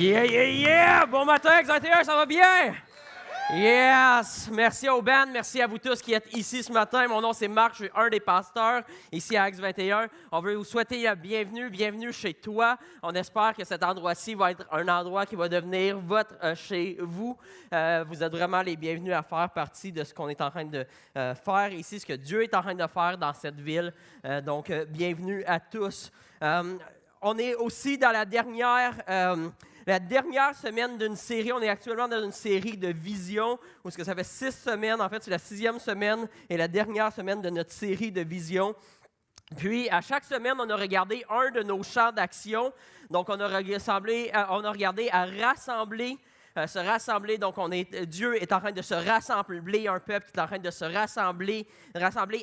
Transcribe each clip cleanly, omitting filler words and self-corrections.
Yeah, yeah, yeah! Bon matin, X21, ça va bien? Yes! Merci aux bands, merci à vous tous qui êtes ici ce matin. Mon nom, c'est Marc, je suis un des pasteurs ici à X21. On veut vous souhaiter la bienvenue chez toi. On espère que cet endroit-ci va être un endroit qui va devenir votre chez vous. Vous êtes vraiment les bienvenus à faire partie de ce qu'on est en train de faire ici, ce que Dieu est en train de faire dans cette ville. Donc, bienvenue à tous. On est aussi dans la dernière semaine d'une série. On est actuellement dans une série de visions, où ça fait 6 semaines. En fait, c'est la 6e semaine et la dernière semaine de notre série de visions. Puis, à chaque semaine, on a regardé un de nos champs d'action. Donc, on a regardé à rassembler. Se rassembler, donc Dieu est en train de se rassembler, un peuple qui est en train de se rassembler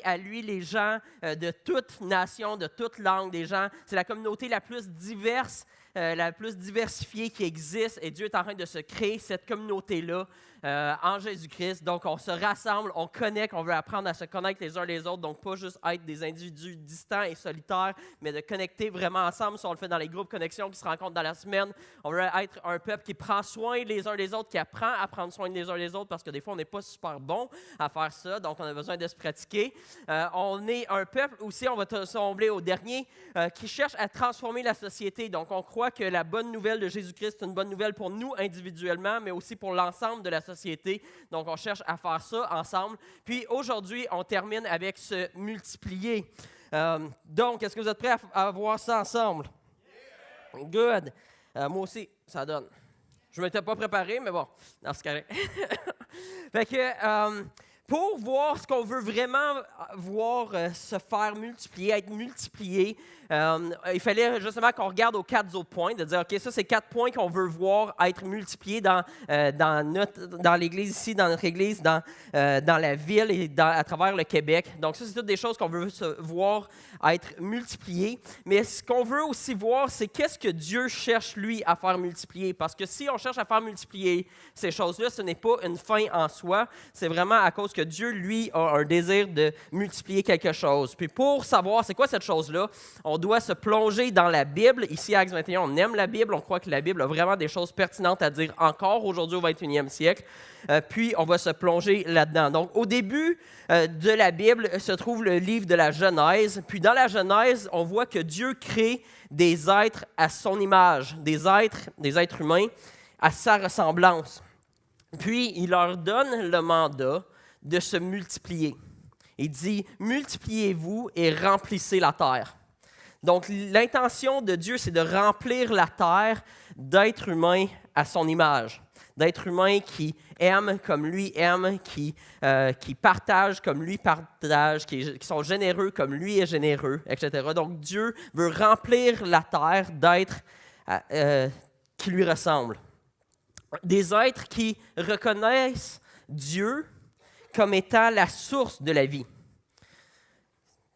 à lui les gens de toute nation, de toute langue, des gens. C'est la communauté la plus diverse, la plus diversifiée qui existe, et Dieu est en train de se créer cette communauté-là en Jésus-Christ. Donc, on se rassemble, on connecte, on veut apprendre à se connaître les uns les autres, donc pas juste être des individus distants et solitaires, mais de connecter vraiment ensemble. Si on le fait dans les groupes connexion qui se rencontrent dans la semaine, on veut être un peuple qui prend soin les uns des autres, qui apprend à prendre soin les uns des autres, parce que des fois, on n'est pas super bon à faire ça, donc on a besoin de se pratiquer. On est un peuple aussi, on va sembler au dernier, qui cherche à transformer la société. Donc, on croit que la bonne nouvelle de Jésus-Christ, c'est une bonne nouvelle pour nous individuellement, mais aussi pour l'ensemble de la société. Donc, on cherche à faire ça ensemble. Puis, aujourd'hui, on termine avec se multiplier. Donc, est-ce que vous êtes prêts à voir ça ensemble? Good. Moi aussi, ça donne. Je ne m'étais pas préparé, mais bon, c'est correct. Fait que, pour voir ce qu'on veut vraiment voir se faire multiplier, être multiplié, il fallait justement qu'on regarde aux 4 autres points, de dire, OK, ça, c'est 4 points qu'on veut voir être multipliés dans l'Église ici, dans notre Église, dans la ville et à travers le Québec. Donc, ça, c'est toutes des choses qu'on veut voir être multipliées. Mais ce qu'on veut aussi voir, c'est qu'est-ce que Dieu cherche, lui, à faire multiplier. Parce que si on cherche à faire multiplier ces choses-là, ce n'est pas une fin en soi. C'est vraiment à cause que Dieu, lui, a un désir de multiplier quelque chose. Puis pour savoir c'est quoi cette chose-là, on doit se plonger dans la Bible. Ici, à X21, on aime la Bible. On croit que la Bible a vraiment des choses pertinentes à dire encore aujourd'hui au 21e siècle. Puis, on va se plonger là-dedans. Donc, au début de la Bible se trouve le livre de la Genèse. Puis, dans la Genèse, on voit que Dieu crée des êtres à son image, des êtres humains à sa ressemblance. Puis, il leur donne le mandat de se multiplier. Il dit « Multipliez-vous et remplissez la terre ». Donc, l'intention de Dieu, c'est de remplir la terre d'êtres humains à son image, d'êtres humains qui aiment comme lui aime, qui partagent comme lui partage, qui sont généreux comme lui est généreux, etc. Donc, Dieu veut remplir la terre d'êtres qui lui ressemblent. Des êtres qui reconnaissent Dieu comme étant la source de la vie,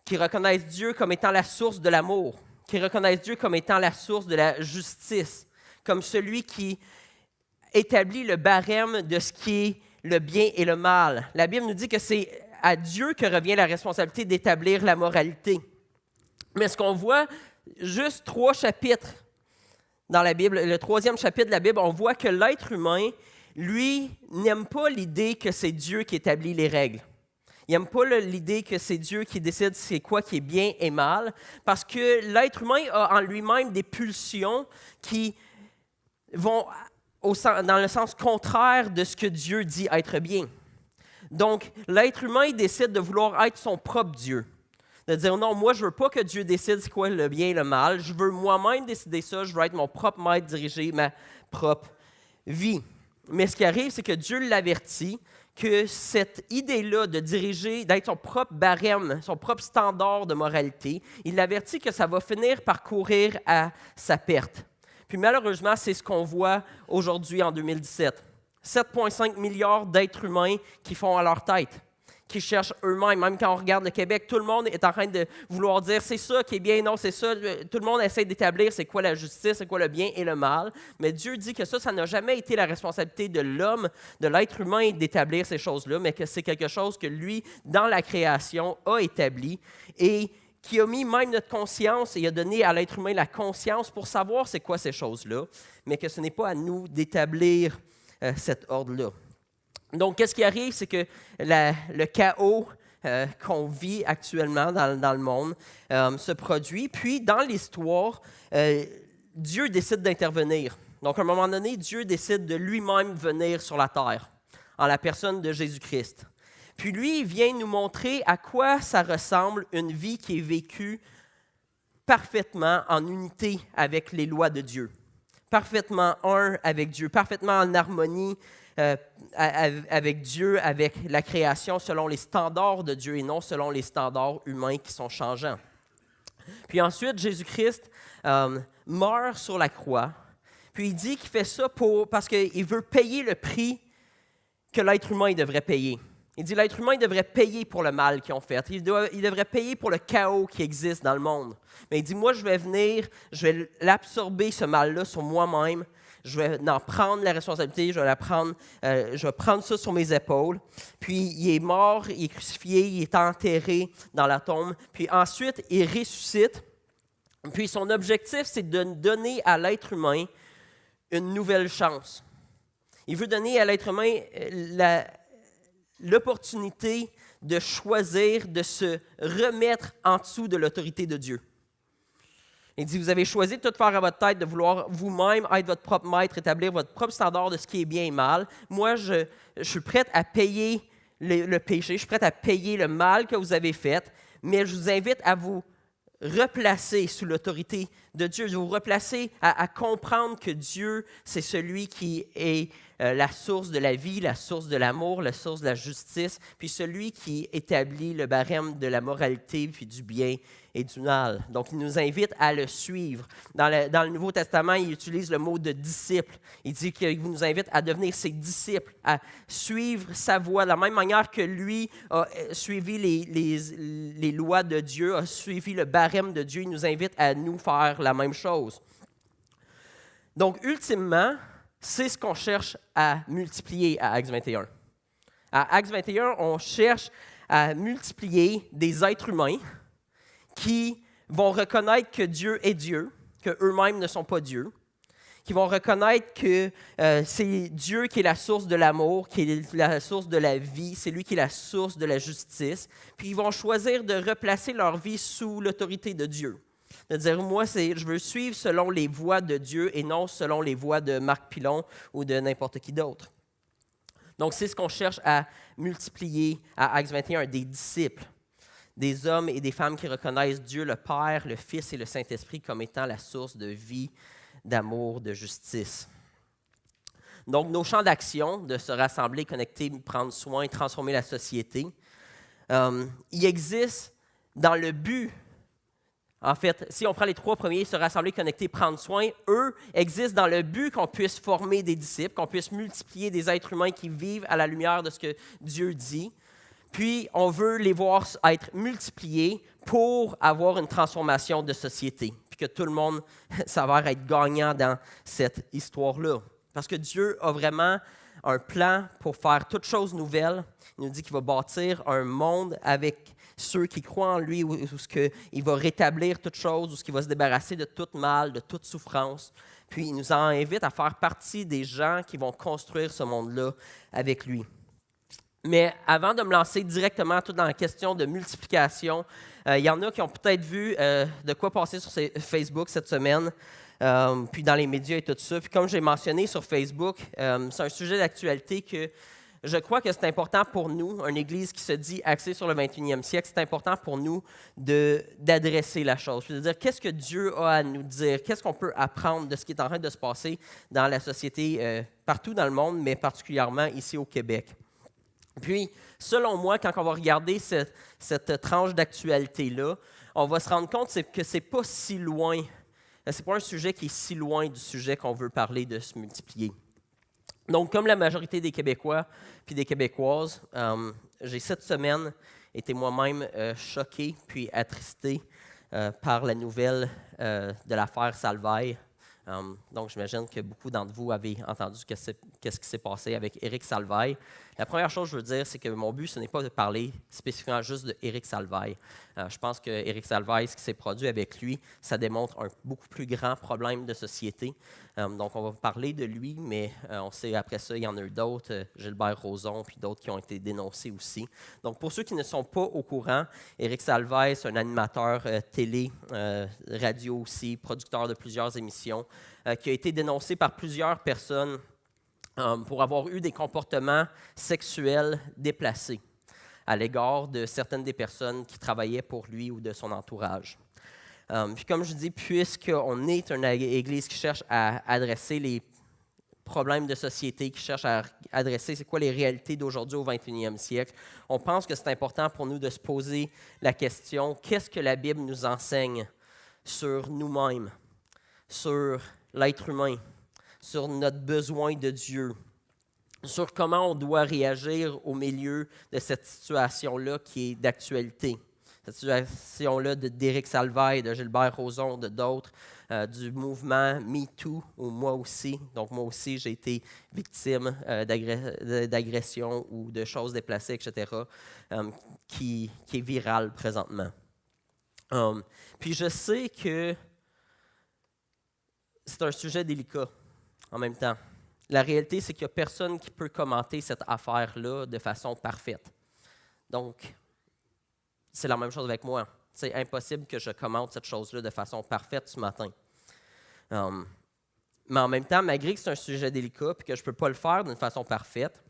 qui reconnaissent Dieu comme étant la source de l'amour, qui reconnaissent Dieu comme étant la source de la justice, comme celui qui établit le barème de ce qui est le bien et le mal. La Bible nous dit que c'est à Dieu que revient la responsabilité d'établir la moralité. Mais ce qu'on voit, juste 3 chapitres dans la Bible, le 3e chapitre de la Bible, on voit que l'être humain, lui, n'aime pas l'idée que c'est Dieu qui établit les règles. Il n'aime pas l'idée que c'est Dieu qui décide c'est quoi qui est bien et mal, parce que l'être humain a en lui-même des pulsions qui vont dans le sens contraire de ce que Dieu dit être bien. Donc, l'être humain décide de vouloir être son propre Dieu. De dire non, moi, je ne veux pas que Dieu décide c'est quoi le bien et le mal. Je veux moi-même décider ça. Je veux être mon propre maître, diriger ma propre vie. Mais ce qui arrive, c'est que Dieu l'avertit que cette idée-là de diriger, d'être son propre barème, son propre standard de moralité, il l'avertit que ça va finir par courir à sa perte. Puis malheureusement, c'est ce qu'on voit aujourd'hui en 2017. 7,5 milliards d'êtres humains qui font à leur tête, qui cherchent eux-mêmes. Même quand on regarde le Québec, tout le monde est en train de vouloir dire c'est ça qui est bien, non, c'est ça. Tout le monde essaie d'établir c'est quoi la justice, c'est quoi le bien et le mal. Mais Dieu dit que ça n'a jamais été la responsabilité de l'homme, de l'être humain d'établir ces choses-là, mais que c'est quelque chose que lui, dans la création, a établi et qui a mis même notre conscience et a donné à l'être humain la conscience pour savoir c'est quoi ces choses-là, mais que ce n'est pas à nous d'établir cet ordre-là. Donc, qu'est-ce qui arrive, c'est que le chaos qu'on vit actuellement dans le monde se produit, puis dans l'histoire, Dieu décide d'intervenir. Donc, à un moment donné, Dieu décide de lui-même venir sur la terre, en la personne de Jésus-Christ. Puis lui, il vient nous montrer à quoi ça ressemble une vie qui est vécue parfaitement en unité avec les lois de Dieu, parfaitement un avec Dieu, parfaitement en harmonie avec Dieu, avec la création, selon les standards de Dieu et non selon les standards humains qui sont changeants. Puis ensuite, Jésus-Christ meurt sur la croix, puis il dit qu'il fait ça parce qu'il veut payer le prix que l'être humain devrait payer. Il dit que l'être humain devrait payer pour le mal qu'ils ont fait. Il devrait payer pour le chaos qui existe dans le monde. Mais il dit, moi, je vais venir, je vais l'absorber, ce mal-là, sur moi-même. Je vais en prendre la responsabilité, je vais prendre ça sur mes épaules. Puis, il est mort, il est crucifié, il est enterré dans la tombe. Puis ensuite, il ressuscite. Puis, son objectif, c'est de donner à l'être humain une nouvelle chance. Il veut donner à l'être humain l'opportunité de choisir de se remettre en dessous de l'autorité de Dieu. Il dit, vous avez choisi de tout faire à votre tête, de vouloir vous-même être votre propre maître, établir votre propre standard de ce qui est bien et mal. Moi, je suis prête à payer le péché, je suis prête à payer le mal que vous avez fait, mais je vous invite à vous replacer sous l'autorité de Dieu, de vous replacer à comprendre que Dieu, c'est celui qui est la source de la vie, la source de l'amour, la source de la justice, puis celui qui établit le barème de la moralité, puis du bien et du mal. Donc, il nous invite à le suivre. Dans le Nouveau Testament, il utilise le mot de disciple. Il dit qu'il nous invite à devenir ses disciples, à suivre sa voie, de la même manière que lui a suivi les lois de Dieu, a suivi le barème de Dieu. Il nous invite à nous faire la même chose. Donc, ultimement, c'est ce qu'on cherche à multiplier à Acts 21. À Acts 21, on cherche à multiplier des êtres humains qui vont reconnaître que Dieu est Dieu, qu'eux-mêmes ne sont pas Dieu, qui vont reconnaître que c'est Dieu qui est la source de l'amour, qui est la source de la vie, c'est lui qui est la source de la justice, puis ils vont choisir de replacer leur vie sous l'autorité de Dieu. De dire, moi, je veux suivre selon les voies de Dieu et non selon les voies de Marc Pilon ou de n'importe qui d'autre. Donc, c'est ce qu'on cherche à multiplier à Acts 21, des disciples, des hommes et des femmes qui reconnaissent Dieu le Père, le Fils et le Saint-Esprit comme étant la source de vie, d'amour, de justice. Donc, nos champs d'action, de se rassembler, connecter, prendre soin, transformer la société, ils existent dans le but. En fait, si on prend les 3 premiers, se rassembler, connecter, prendre soin, eux existent dans le but qu'on puisse former des disciples, qu'on puisse multiplier des êtres humains qui vivent à la lumière de ce que Dieu dit. Puis, on veut les voir être multipliés pour avoir une transformation de société, puis que tout le monde s'avère être gagnant dans cette histoire-là. Parce que Dieu a vraiment un plan pour faire toutes choses nouvelles. Il nous dit qu'il va bâtir un monde avec ceux qui croient en lui, où il va rétablir toutes choses, où il va se débarrasser de tout mal, de toute souffrance. Puis, il nous invite à faire partie des gens qui vont construire ce monde-là avec lui. Mais avant de me lancer directement tout dans la question de multiplication, il y en a qui ont peut-être vu de quoi passer sur Facebook cette semaine, puis dans les médias et tout ça. Puis comme j'ai mentionné sur Facebook, c'est un sujet d'actualité que je crois que c'est important pour nous, une Église qui se dit axée sur le 21e siècle, c'est important pour nous d'adresser la chose. C'est-à-dire, qu'est-ce que Dieu a à nous dire? Qu'est-ce qu'on peut apprendre de ce qui est en train de se passer dans la société partout dans le monde, mais particulièrement ici au Québec? Puis, selon moi, quand on va regarder cette tranche d'actualité-là, on va se rendre compte que ce n'est pas si loin, ce n'est pas un sujet qui est si loin du sujet qu'on veut parler de se multiplier. Donc, comme la majorité des Québécois puis des Québécoises, j'ai cette semaine été moi-même choqué puis attristé par la nouvelle de l'affaire Salvaille. Donc, j'imagine que beaucoup d'entre vous avez entendu qu'est-ce qui s'est passé avec Éric Salvaille. La première chose que je veux dire, c'est que mon but, ce n'est pas de parler spécifiquement juste d'Éric Salvaille. Je pense que Éric Salvaille, ce qui s'est produit avec lui, ça démontre un beaucoup plus grand problème de société. Donc, on va parler de lui, mais on sait après ça, il y en a eu d'autres, Gilbert Rozon, puis d'autres qui ont été dénoncés aussi. Donc, pour ceux qui ne sont pas au courant, Éric Salvaille, c'est un animateur télé, radio aussi, producteur de plusieurs émissions, qui a été dénoncé par plusieurs personnes pour avoir eu des comportements sexuels déplacés à l'égard de certaines des personnes qui travaillaient pour lui ou de son entourage. Puis comme je dis, puisqu'on est une Église qui cherche à adresser les problèmes de société, qui cherche à adresser c'est quoi les réalités d'aujourd'hui au 21e siècle, on pense que c'est important pour nous de se poser la question, qu'est-ce que la Bible nous enseigne sur nous-mêmes, sur l'être humain, sur notre besoin de Dieu, sur comment on doit réagir au milieu de cette situation-là qui est d'actualité. Cette situation-là d'Éric Salvaille, de Gilbert Rozon, de d'autres, du mouvement MeToo, ou moi aussi. Donc, moi aussi, j'ai été victime d'agressions ou de choses déplacées, etc., qui est virale présentement. Puis, je sais que c'est un sujet délicat en même temps. La réalité, c'est qu'il n'y a personne qui peut commenter cette affaire-là de façon parfaite. Donc, c'est la même chose avec moi. C'est impossible que je commente cette chose-là de façon parfaite ce matin. Mais en même temps, malgré que c'est un sujet délicat et que je ne peux pas le faire d'une façon parfaite,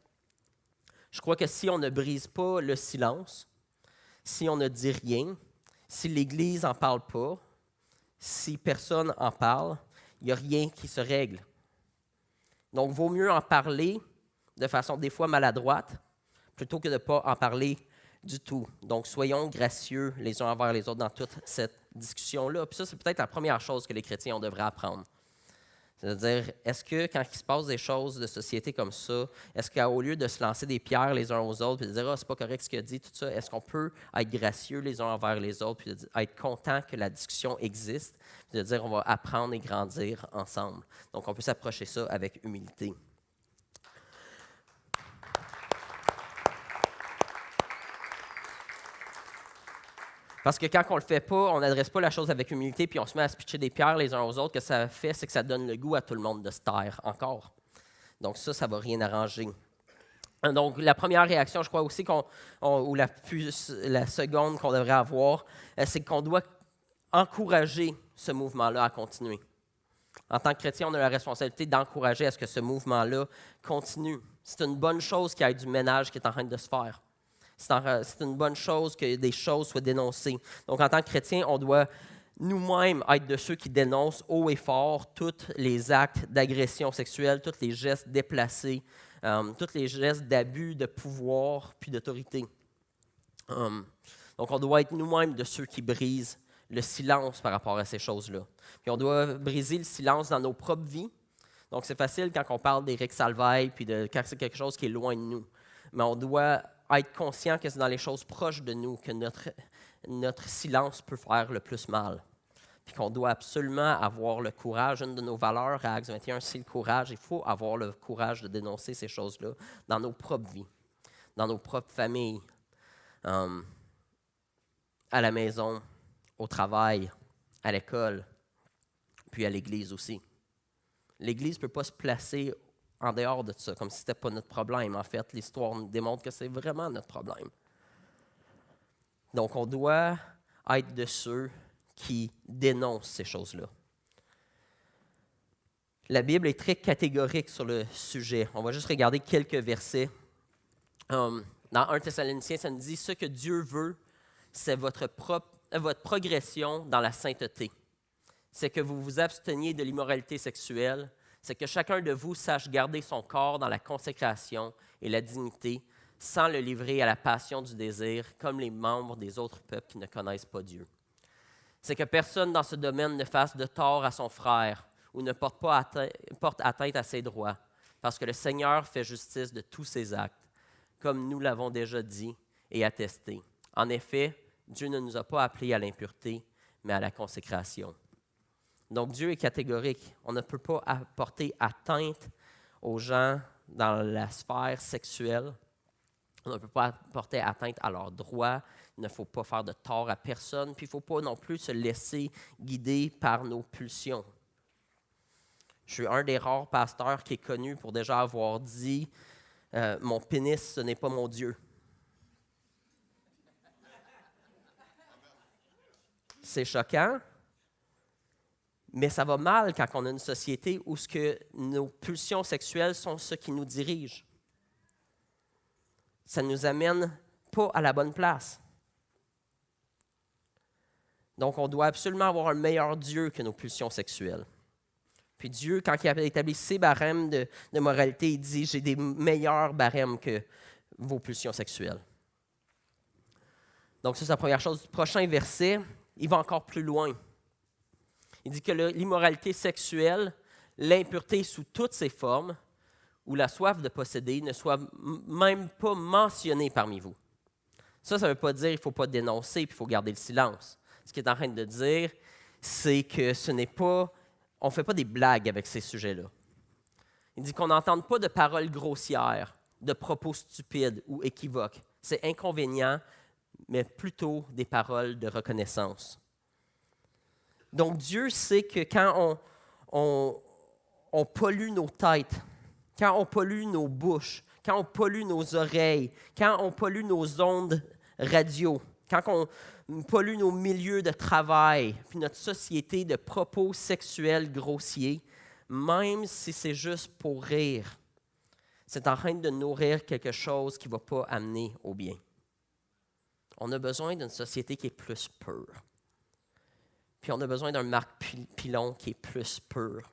je crois que si on ne brise pas le silence, si on ne dit rien, si l'Église n'en parle pas, si personne n'en parle, il n'y a rien qui se règle. Donc, il vaut mieux en parler de façon des fois maladroite plutôt que de ne pas en parler du tout. Donc, soyons gracieux les uns envers les autres dans toute cette discussion-là. Puis ça, c'est peut-être la première chose que les chrétiens, on devrait apprendre. C'est-à-dire, est-ce que quand il se passe des choses de société comme ça, est-ce qu'au lieu de se lancer des pierres les uns aux autres et de dire « Ah, c'est pas correct ce qu'il a dit », tout ça, est-ce qu'on peut être gracieux les uns envers les autres puis être content que la discussion existe, puis de dire « On va apprendre et grandir ensemble ». Donc, on peut s'approcher ça avec humilité. Parce que quand on ne le fait pas, on n'adresse pas la chose avec humilité, puis on se met à se pitcher des pierres les uns aux autres, que ça fait, c'est que ça donne le goût à tout le monde de se taire encore. Donc ça ne va rien arranger. Donc la première réaction, je crois aussi, ou la seconde qu'on devrait avoir, c'est qu'on doit encourager ce mouvement-là à continuer. En tant que chrétien, on a la responsabilité d'encourager à ce que ce mouvement-là continue. C'est une bonne chose qu'il y ait du ménage qui est en train de se faire. C'est une bonne chose que des choses soient dénoncées. Donc, en tant que chrétien, on doit nous-mêmes être de ceux qui dénoncent haut et fort tous les actes d'agression sexuelle, tous les gestes déplacés, tous les gestes d'abus de pouvoir puis d'autorité. Donc, on doit être nous-mêmes de ceux qui brisent le silence par rapport à ces choses-là. Puis, on doit briser le silence dans nos propres vies. Donc, c'est facile quand on parle d'Éric Salvaille puis quand c'est quelque chose qui est loin de nous. Mais on doit être conscient que c'est dans les choses proches de nous que notre silence peut faire le plus mal. Puis qu'on doit absolument avoir le courage. Une de nos valeurs à Acts 21, c'est le courage. Il faut avoir le courage de dénoncer ces choses-là dans nos propres vies, dans nos propres familles, à la maison, au travail, à l'école, puis à l'Église aussi. L'Église ne peut pas se placer en dehors de ça, comme si ce n'était pas notre problème. En fait, l'histoire nous démontre que c'est vraiment notre problème. Donc, on doit être de ceux qui dénoncent ces choses-là. La Bible est très catégorique sur le sujet. On va juste regarder quelques versets. Dans 1 Thessaloniciens, ça nous dit « Ce que Dieu veut, c'est votre progression dans la sainteté. C'est que vous vous absteniez de l'immoralité sexuelle, c'est que chacun de vous sache garder son corps dans la consécration et la dignité, sans le livrer à la passion du désir, comme les membres des autres peuples qui ne connaissent pas Dieu. C'est que personne dans ce domaine ne fasse de tort à son frère ou ne porte atteinte à ses droits, parce que le Seigneur fait justice de tous ses actes, comme nous l'avons déjà dit et attesté. En effet, Dieu ne nous a pas appelés à l'impureté, mais à la consécration. » Donc, Dieu est catégorique. On ne peut pas apporter atteinte aux gens dans la sphère sexuelle. On ne peut pas apporter atteinte à leurs droits Il ne faut pas faire de tort à personne, puis il ne faut pas non plus se laisser guider par nos pulsions. Je suis un des rares pasteurs qui est connu pour déjà avoir dit « Mon pénis, ce n'est pas mon Dieu ». C'est choquant, mais ça va mal quand on a une société où ce que nos pulsions sexuelles sont ce qui nous dirige. Ça ne nous amène pas à la bonne place. Donc, on doit absolument avoir un meilleur Dieu que nos pulsions sexuelles. Puis Dieu, quand il a établi ses barèmes de moralité, il dit « J'ai des meilleurs barèmes que vos pulsions sexuelles. » Donc, ça, c'est la première chose. Le prochain verset, il va encore plus loin. Il dit que l'immoralité sexuelle, l'impureté sous toutes ses formes, ou la soif de posséder ne soit même pas mentionnée parmi vous. Ça ne veut pas dire qu'il ne faut pas dénoncer et qu'il faut garder le silence. Ce qu'il est en train de dire, c'est que on ne fait pas des blagues avec ces sujets-là. Il dit qu'on n'entende pas de paroles grossières, de propos stupides ou équivoques. C'est inconvénient, mais plutôt des paroles de reconnaissance. Donc Dieu sait que quand on pollue nos têtes, quand on pollue nos bouches, quand on pollue nos oreilles, quand on pollue nos ondes radio, quand on pollue nos milieux de travail, puis notre société de propos sexuels grossiers, même si c'est juste pour rire, c'est en train de nourrir quelque chose qui ne va pas amener au bien. On a besoin d'une société qui est plus pure. Puis on a besoin d'un Marc Pilon qui est plus pur.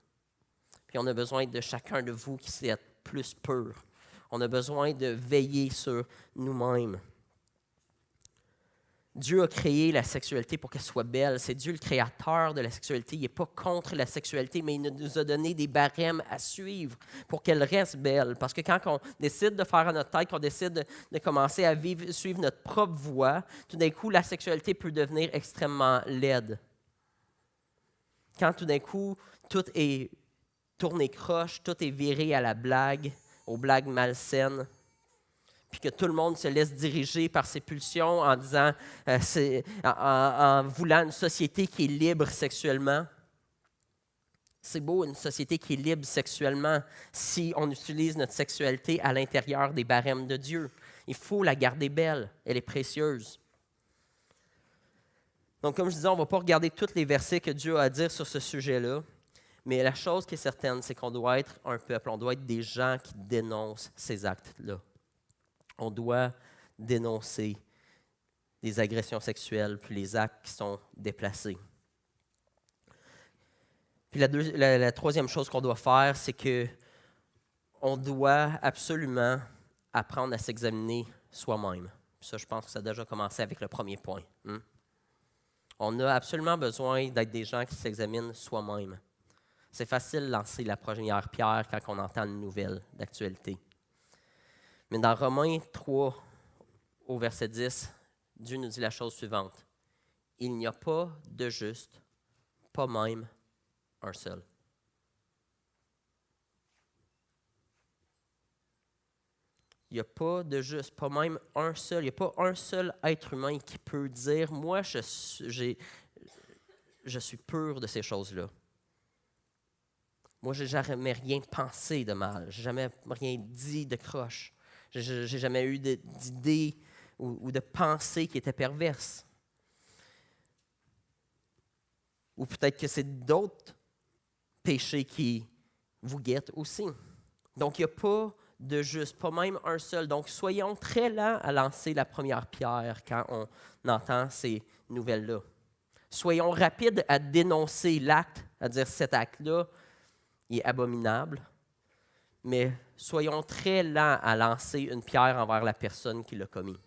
Puis on a besoin de chacun de vous qui est plus pur. On a besoin de veiller sur nous-mêmes. Dieu a créé la sexualité pour qu'elle soit belle. C'est Dieu le créateur de la sexualité. Il n'est pas contre la sexualité, mais il nous a donné des barèmes à suivre pour qu'elle reste belle. Parce que quand on décide de faire à notre tête, qu'on décide de commencer à suivre notre propre voie, tout d'un coup, la sexualité peut devenir extrêmement laide. Quand tout d'un coup, tout est tourné croche, tout est viré à la blague, aux blagues malsaines, puis que tout le monde se laisse diriger par ses pulsions en disant, en voulant une société qui est libre sexuellement. C'est beau, une société qui est libre sexuellement, si on utilise notre sexualité à l'intérieur des barèmes de Dieu. Il faut la garder belle, elle est précieuse. Donc, comme je disais, on ne va pas regarder tous les versets que Dieu a à dire sur ce sujet-là, mais la chose qui est certaine, c'est qu'on doit être un peuple, on doit être des gens qui dénoncent ces actes-là. On doit dénoncer les agressions sexuelles puis les actes qui sont déplacés. Puis la troisième chose qu'on doit faire, c'est qu'on doit absolument apprendre à s'examiner soi-même. Ça, je pense que ça a déjà commencé avec le premier point. On a absolument besoin d'être des gens qui s'examinent soi-même. C'est facile de lancer la première pierre quand on entend une nouvelle d'actualité. Mais dans Romains 3, au verset 10, Dieu nous dit la chose suivante. Il n'y a pas de juste, pas même un seul. Il n'y a pas de juste, pas même un seul. Il n'y a pas un seul être humain qui peut dire « Moi, je suis pur de ces choses-là. Moi, je n'ai jamais rien pensé de mal. Je n'ai jamais rien dit de croche. Je n'ai jamais eu d'idées ou de pensées qui étaient perverses. » Ou peut-être que c'est d'autres péchés qui vous guettent aussi. Donc, il n'y a pas de juste, pas même un seul. Donc, soyons très lents à lancer la première pierre quand on entend ces nouvelles-là. Soyons rapides à dénoncer l'acte, à dire cet acte-là est abominable, mais soyons très lents à lancer une pierre envers la personne qui l'a commis.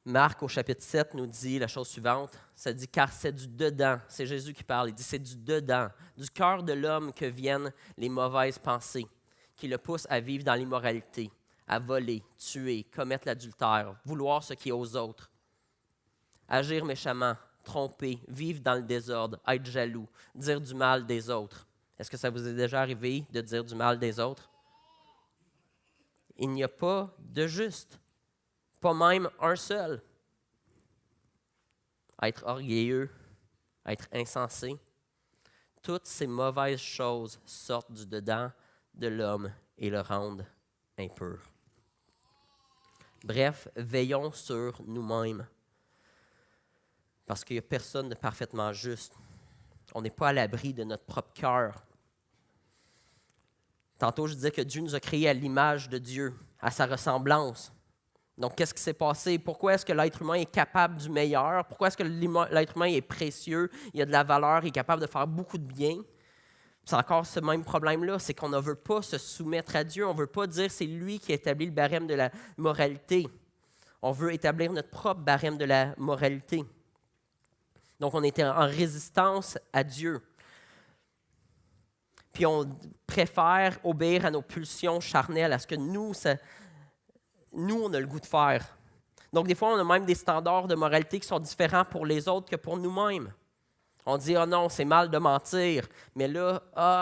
Marc, au chapitre 7, nous dit la chose suivante. Ça dit « Car c'est du dedans ». C'est Jésus qui parle. Il dit « C'est du dedans, du cœur de l'homme que viennent les mauvaises pensées, qui le poussent à vivre dans l'immoralité, à voler, tuer, commettre l'adultère, vouloir ce qui est aux autres, agir méchamment, tromper, vivre dans le désordre, être jaloux, dire du mal des autres. » Est-ce que ça vous est déjà arrivé de dire du mal des autres? Il n'y a pas de juste, Pas même un seul. Être orgueilleux, être insensé. Toutes ces mauvaises choses sortent du dedans de l'homme et le rendent impur. Bref, veillons sur nous-mêmes. Parce qu'il n'y a personne de parfaitement juste. On n'est pas à l'abri de notre propre cœur. Tantôt, je disais que Dieu nous a créés à l'image de Dieu, à sa ressemblance. Donc, qu'est-ce qui s'est passé? Pourquoi est-ce que l'être humain est capable du meilleur? Pourquoi est-ce que l'être humain est précieux, il a de la valeur, il est capable de faire beaucoup de bien? C'est encore ce même problème-là, c'est qu'on ne veut pas se soumettre à Dieu, on ne veut pas dire que c'est lui qui établit le barème de la moralité. On veut établir notre propre barème de la moralité. Donc, on était en résistance à Dieu. Puis on préfère obéir à nos pulsions charnelles, à ce que nous, on a le goût de faire. Donc, des fois, on a même des standards de moralité qui sont différents pour les autres que pour nous-mêmes. On dit « Ah non, c'est mal de mentir. » Mais là,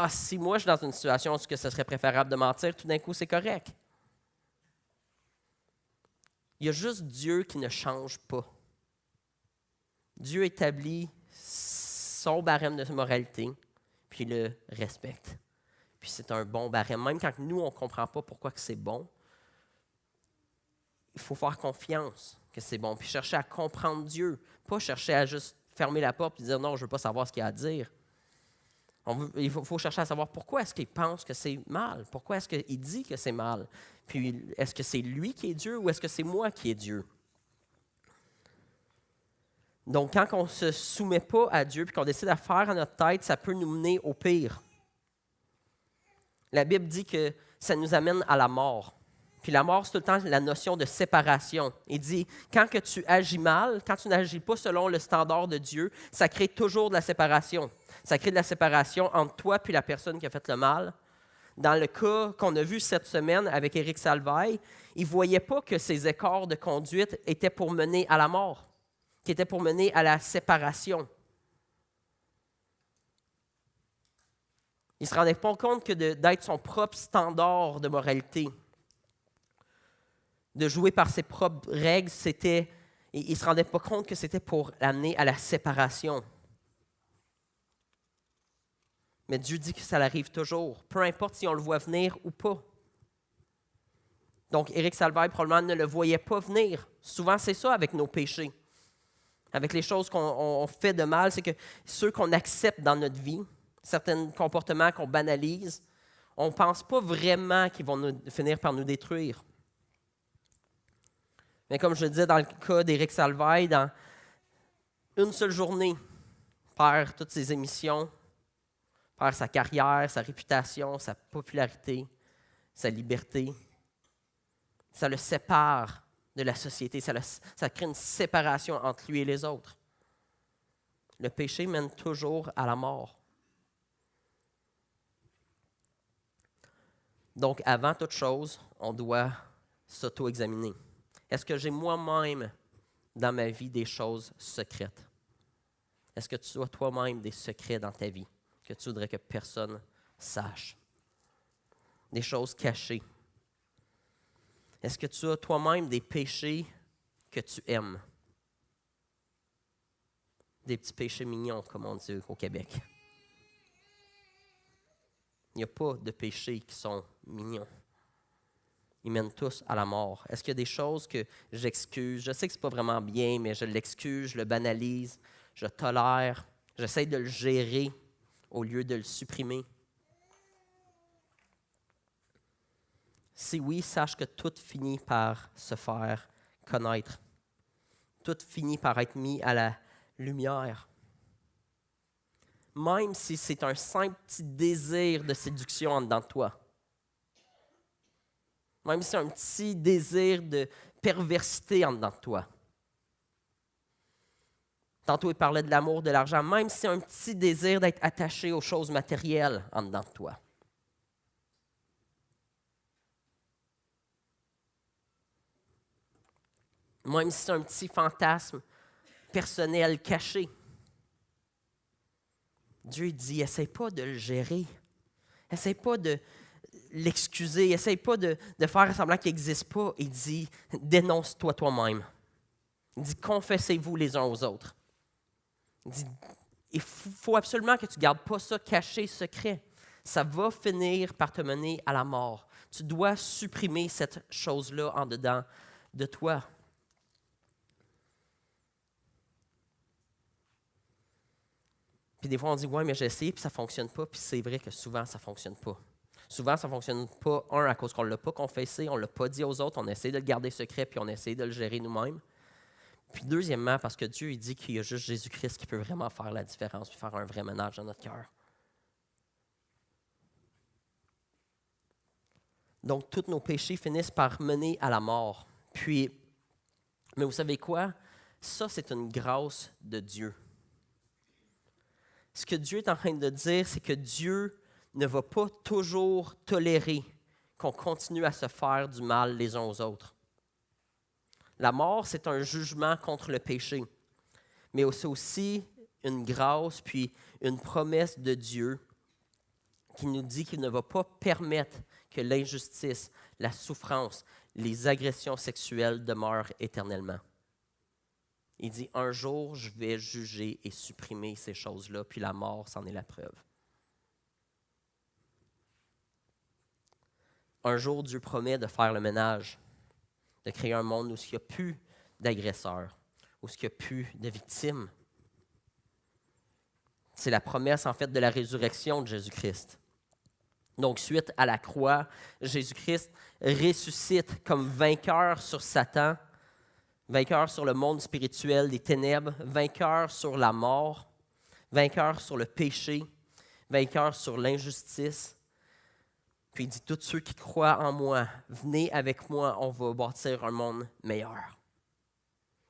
si moi, je suis dans une situation où ce serait préférable de mentir, tout d'un coup, c'est correct. Il y a juste Dieu qui ne change pas. Dieu établit son barème de moralité, puis il le respecte. Puis c'est un bon barème. Même quand nous, on ne comprend pas pourquoi que c'est bon, il faut faire confiance que c'est bon, puis chercher à comprendre Dieu, pas chercher à juste fermer la porte et dire « Non, je ne veux pas savoir ce qu'il y a à dire ». Il faut chercher à savoir pourquoi est-ce qu'il pense que c'est mal, pourquoi est-ce qu'il dit que c'est mal. Puis est-ce que c'est lui qui est Dieu ou est-ce que c'est moi qui est Dieu? Donc, quand on ne se soumet pas à Dieu et qu'on décide à faire à notre tête, ça peut nous mener au pire. La Bible dit que ça nous amène à la mort. Puis la mort, c'est tout le temps la notion de séparation. Il dit, quand que tu agis mal, quand tu n'agis pas selon le standard de Dieu, ça crée toujours de la séparation. Ça crée de la séparation entre toi et la personne qui a fait le mal. Dans le cas qu'on a vu cette semaine avec Éric Salvaille, il ne voyait pas que ces écarts de conduite étaient pour mener à la mort, qui étaient pour mener à la séparation. Il ne se rendait pas compte que d'être son propre standard de moralité, de jouer par ses propres règles, il ne se rendait pas compte que c'était pour l'amener à la séparation. Mais Dieu dit que ça l'arrive toujours, peu importe si on le voit venir ou pas. Donc, Éric Salvaille, probablement, ne le voyait pas venir. Souvent, c'est ça avec nos péchés. Avec les choses qu'on fait de mal, c'est que ceux qu'on accepte dans notre vie, certains comportements qu'on banalise, on ne pense pas vraiment qu'ils vont finir par nous détruire. Mais comme je le disais dans le cas d'Éric Salvaille, dans une seule journée, perd toutes ses émissions, perd sa carrière, sa réputation, sa popularité, sa liberté. Ça le sépare de la société, ça crée une séparation entre lui et les autres. Le péché mène toujours à la mort. Donc, avant toute chose, on doit s'auto-examiner. Est-ce que j'ai moi-même dans ma vie des choses secrètes? Est-ce que tu as toi-même des secrets dans ta vie que tu voudrais que personne sache? Des choses cachées. Est-ce que tu as toi-même des péchés que tu aimes? Des petits péchés mignons, comme on dit au Québec. Il n'y a pas de péchés qui sont mignons. Ils mènent tous à la mort. Est-ce qu'il y a des choses que j'excuse? Je sais que ce n'est pas vraiment bien, mais je l'excuse, je le banalise, je tolère, j'essaie de le gérer au lieu de le supprimer. Si oui, sache que tout finit par se faire connaître. Tout finit par être mis à la lumière. Même si c'est un simple petit désir de séduction en dedans de toi. Même si c'est un petit désir de perversité en dedans de toi. Tantôt, il parlait de l'amour, de l'argent. Même si c'est un petit désir d'être attaché aux choses matérielles en dedans de toi. Même si c'est un petit fantasme personnel caché. Dieu dit, essaie pas de le gérer. Essaie pas de l'excuser, essaye pas de faire semblant qu'il n'existe pas. Il dit, dénonce-toi toi-même. Il dit, confessez-vous les uns aux autres. Il dit, il faut absolument que tu ne gardes pas ça caché, secret. Ça va finir par te mener à la mort. Tu dois supprimer cette chose-là en dedans de toi. Puis des fois, on dit, ouais, mais j'ai essayé, puis ça ne fonctionne pas. Puis c'est vrai que souvent, ça ne fonctionne pas. Souvent, ça ne fonctionne pas, à cause qu'on ne l'a pas confessé, on ne l'a pas dit aux autres, on essaie de le garder secret, puis on essaie de le gérer nous-mêmes. Puis deuxièmement, parce que Dieu, il dit qu'il y a juste Jésus-Christ qui peut vraiment faire la différence, puis faire un vrai ménage dans notre cœur. Donc, tous nos péchés finissent par mener à la mort. Mais vous savez quoi? Ça, c'est une grâce de Dieu. Ce que Dieu est en train de dire, c'est que Dieu ne va pas toujours tolérer qu'on continue à se faire du mal les uns aux autres. La mort, c'est un jugement contre le péché, mais c'est aussi une grâce puis une promesse de Dieu qui nous dit qu'il ne va pas permettre que l'injustice, la souffrance, les agressions sexuelles demeurent éternellement. Il dit, un jour, je vais juger et supprimer ces choses-là, puis la mort, c'en est la preuve. Un jour, Dieu promet de faire le ménage, de créer un monde où il n'y a plus d'agresseurs, où il n'y a plus de victimes. C'est la promesse, en fait, de la résurrection de Jésus-Christ. Donc, suite à la croix, Jésus-Christ ressuscite comme vainqueur sur Satan, vainqueur sur le monde spirituel des ténèbres, vainqueur sur la mort, vainqueur sur le péché, vainqueur sur l'injustice. Puis il dit, tous ceux qui croient en moi, venez avec moi, on va bâtir un monde meilleur.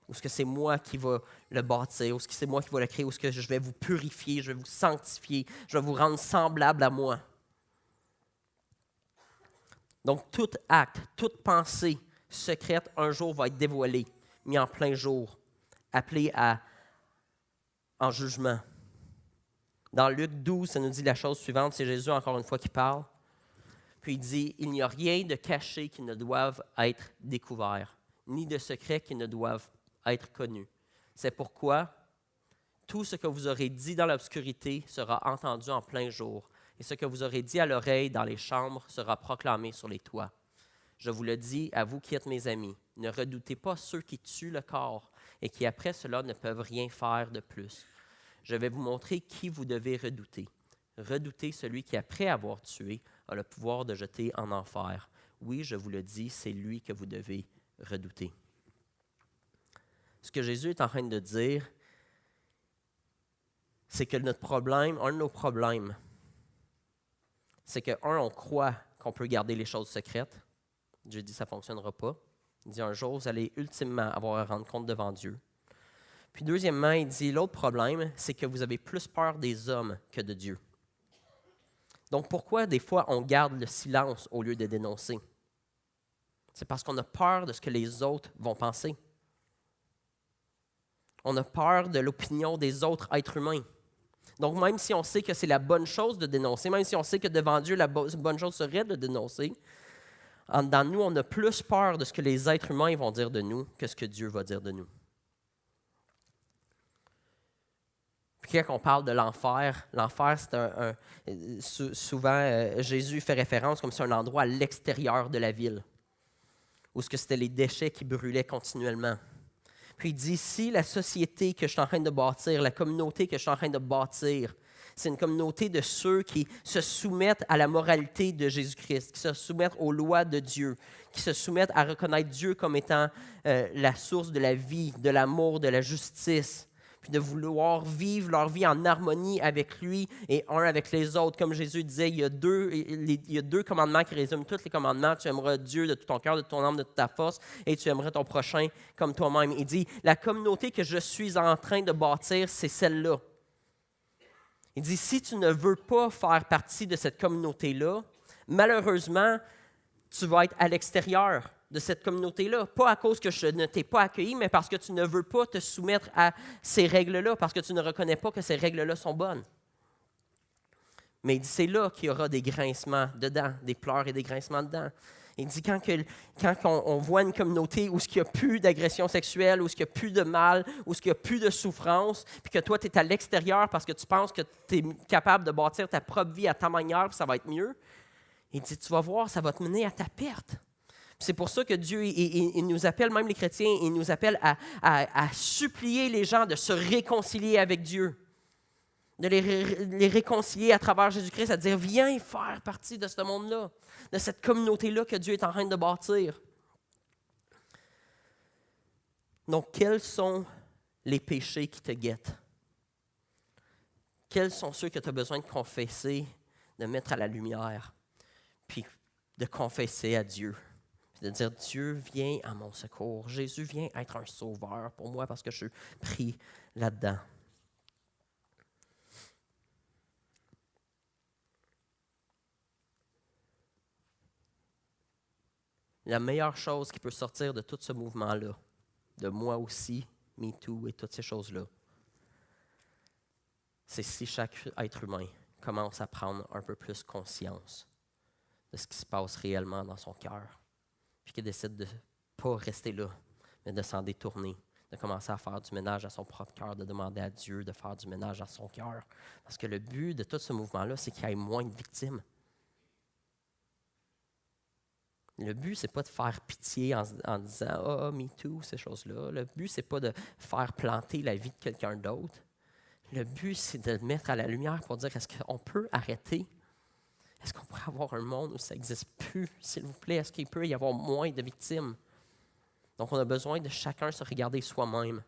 Ou est-ce que c'est moi qui va le bâtir, ou est-ce que c'est moi qui va le créer, ou est-ce que je vais vous purifier, je vais vous sanctifier, je vais vous rendre semblable à moi. Donc, tout acte, toute pensée secrète, un jour va être dévoilée, mis en plein jour, appelé en jugement. Dans Luc 12, ça nous dit la chose suivante, c'est Jésus encore une fois qui parle. Puis il dit, il n'y a rien de caché qui ne doive être découvert, ni de secret qui ne doivent être connus. C'est pourquoi tout ce que vous aurez dit dans l'obscurité sera entendu en plein jour, et ce que vous aurez dit à l'oreille dans les chambres sera proclamé sur les toits. Je vous le dis, à vous qui êtes mes amis, ne redoutez pas ceux qui tuent le corps et qui après cela ne peuvent rien faire de plus. Je vais vous montrer qui vous devez redouter. Redoutez celui qui, après avoir tué, a le pouvoir de jeter en enfer. Oui, je vous le dis, c'est lui que vous devez redouter. Ce que Jésus est en train de dire, c'est que notre problème, un de nos problèmes, c'est que, on croit qu'on peut garder les choses secrètes. Dieu dit que ça ne fonctionnera pas. Il dit un jour, vous allez ultimement avoir à rendre compte devant Dieu. Puis deuxièmement, il dit l'autre problème, c'est que vous avez plus peur des hommes que de Dieu. Donc pourquoi des fois on garde le silence au lieu de dénoncer? C'est parce qu'on a peur de ce que les autres vont penser. On a peur de l'opinion des autres êtres humains. Donc, même si on sait que c'est la bonne chose de dénoncer, même si on sait que devant Dieu, la bonne chose serait de dénoncer, en dedans de nous, on a plus peur de ce que les êtres humains vont dire de nous que ce que Dieu va dire de nous. Puis quand on parle de l'enfer, c'est souvent, Jésus fait référence comme c'est un endroit à l'extérieur de la ville, où c'était les déchets qui brûlaient continuellement. Puis il dit, si la société que je suis en train de bâtir, la communauté que je suis en train de bâtir, c'est une communauté de ceux qui se soumettent à la moralité de Jésus-Christ, qui se soumettent aux lois de Dieu, qui se soumettent à reconnaître Dieu comme étant la source de la vie, de l'amour, de la justice, puis de vouloir vivre leur vie en harmonie avec lui et un avec les autres. Comme Jésus disait, il y a deux commandements qui résument tous les commandements. Tu aimeras Dieu de tout ton cœur, de ton âme, de toute ta force, et tu aimeras ton prochain comme toi-même. Il dit, la communauté que je suis en train de bâtir, c'est celle-là. Il dit, si tu ne veux pas faire partie de cette communauté-là, malheureusement, tu vas être à l'extérieur de cette communauté-là. Pas à cause que je ne t'ai pas accueilli, mais parce que tu ne veux pas te soumettre à ces règles-là, parce que tu ne reconnais pas que ces règles-là sont bonnes. Mais il dit, c'est là qu'il y aura des grincements dedans, des pleurs et des grincements dedans. Il dit, quand on voit une communauté où il n'y a plus d'agression sexuelle, où il n'y a plus de mal, où il n'y a plus de souffrance, puis que toi, tu es à l'extérieur parce que tu penses que tu es capable de bâtir ta propre vie à ta manière, puis ça va être mieux, il dit, tu vas voir, ça va te mener à ta perte. C'est pour ça que Dieu, il nous appelle, même les chrétiens, il nous appelle à supplier les gens de se réconcilier avec Dieu, de les réconcilier à travers Jésus-Christ, à dire, viens faire partie de ce monde-là, de cette communauté-là que Dieu est en train de bâtir. Donc, quels sont les péchés qui te guettent? Quels sont ceux que tu as besoin de confesser, de mettre à la lumière, puis de confesser à Dieu? De dire, Dieu vient à mon secours. Jésus vient être un sauveur pour moi parce que je suis pris là-dedans. La meilleure chose qui peut sortir de tout ce mouvement-là, de moi aussi, MeToo et toutes ces choses-là, c'est si chaque être humain commence à prendre un peu plus conscience de ce qui se passe réellement dans son cœur, puis qu'il décide de ne pas rester là, mais de s'en détourner, de commencer à faire du ménage à son propre cœur, de demander à Dieu de faire du ménage à son cœur. Parce que le but de tout ce mouvement-là, c'est qu'il y ait moins de victimes. Le but, ce n'est pas de faire pitié en disant « Ah, me too », ces choses-là. Le but, ce n'est pas de faire planter la vie de quelqu'un d'autre. Le but, c'est de le mettre à la lumière pour dire « Est-ce qu'on peut arrêter? Est-ce qu'on pourrait avoir un monde où ça n'existe plus, s'il vous plaît? Est-ce qu'il peut y avoir moins de victimes? » Donc, on a besoin de chacun se regarder soi-même.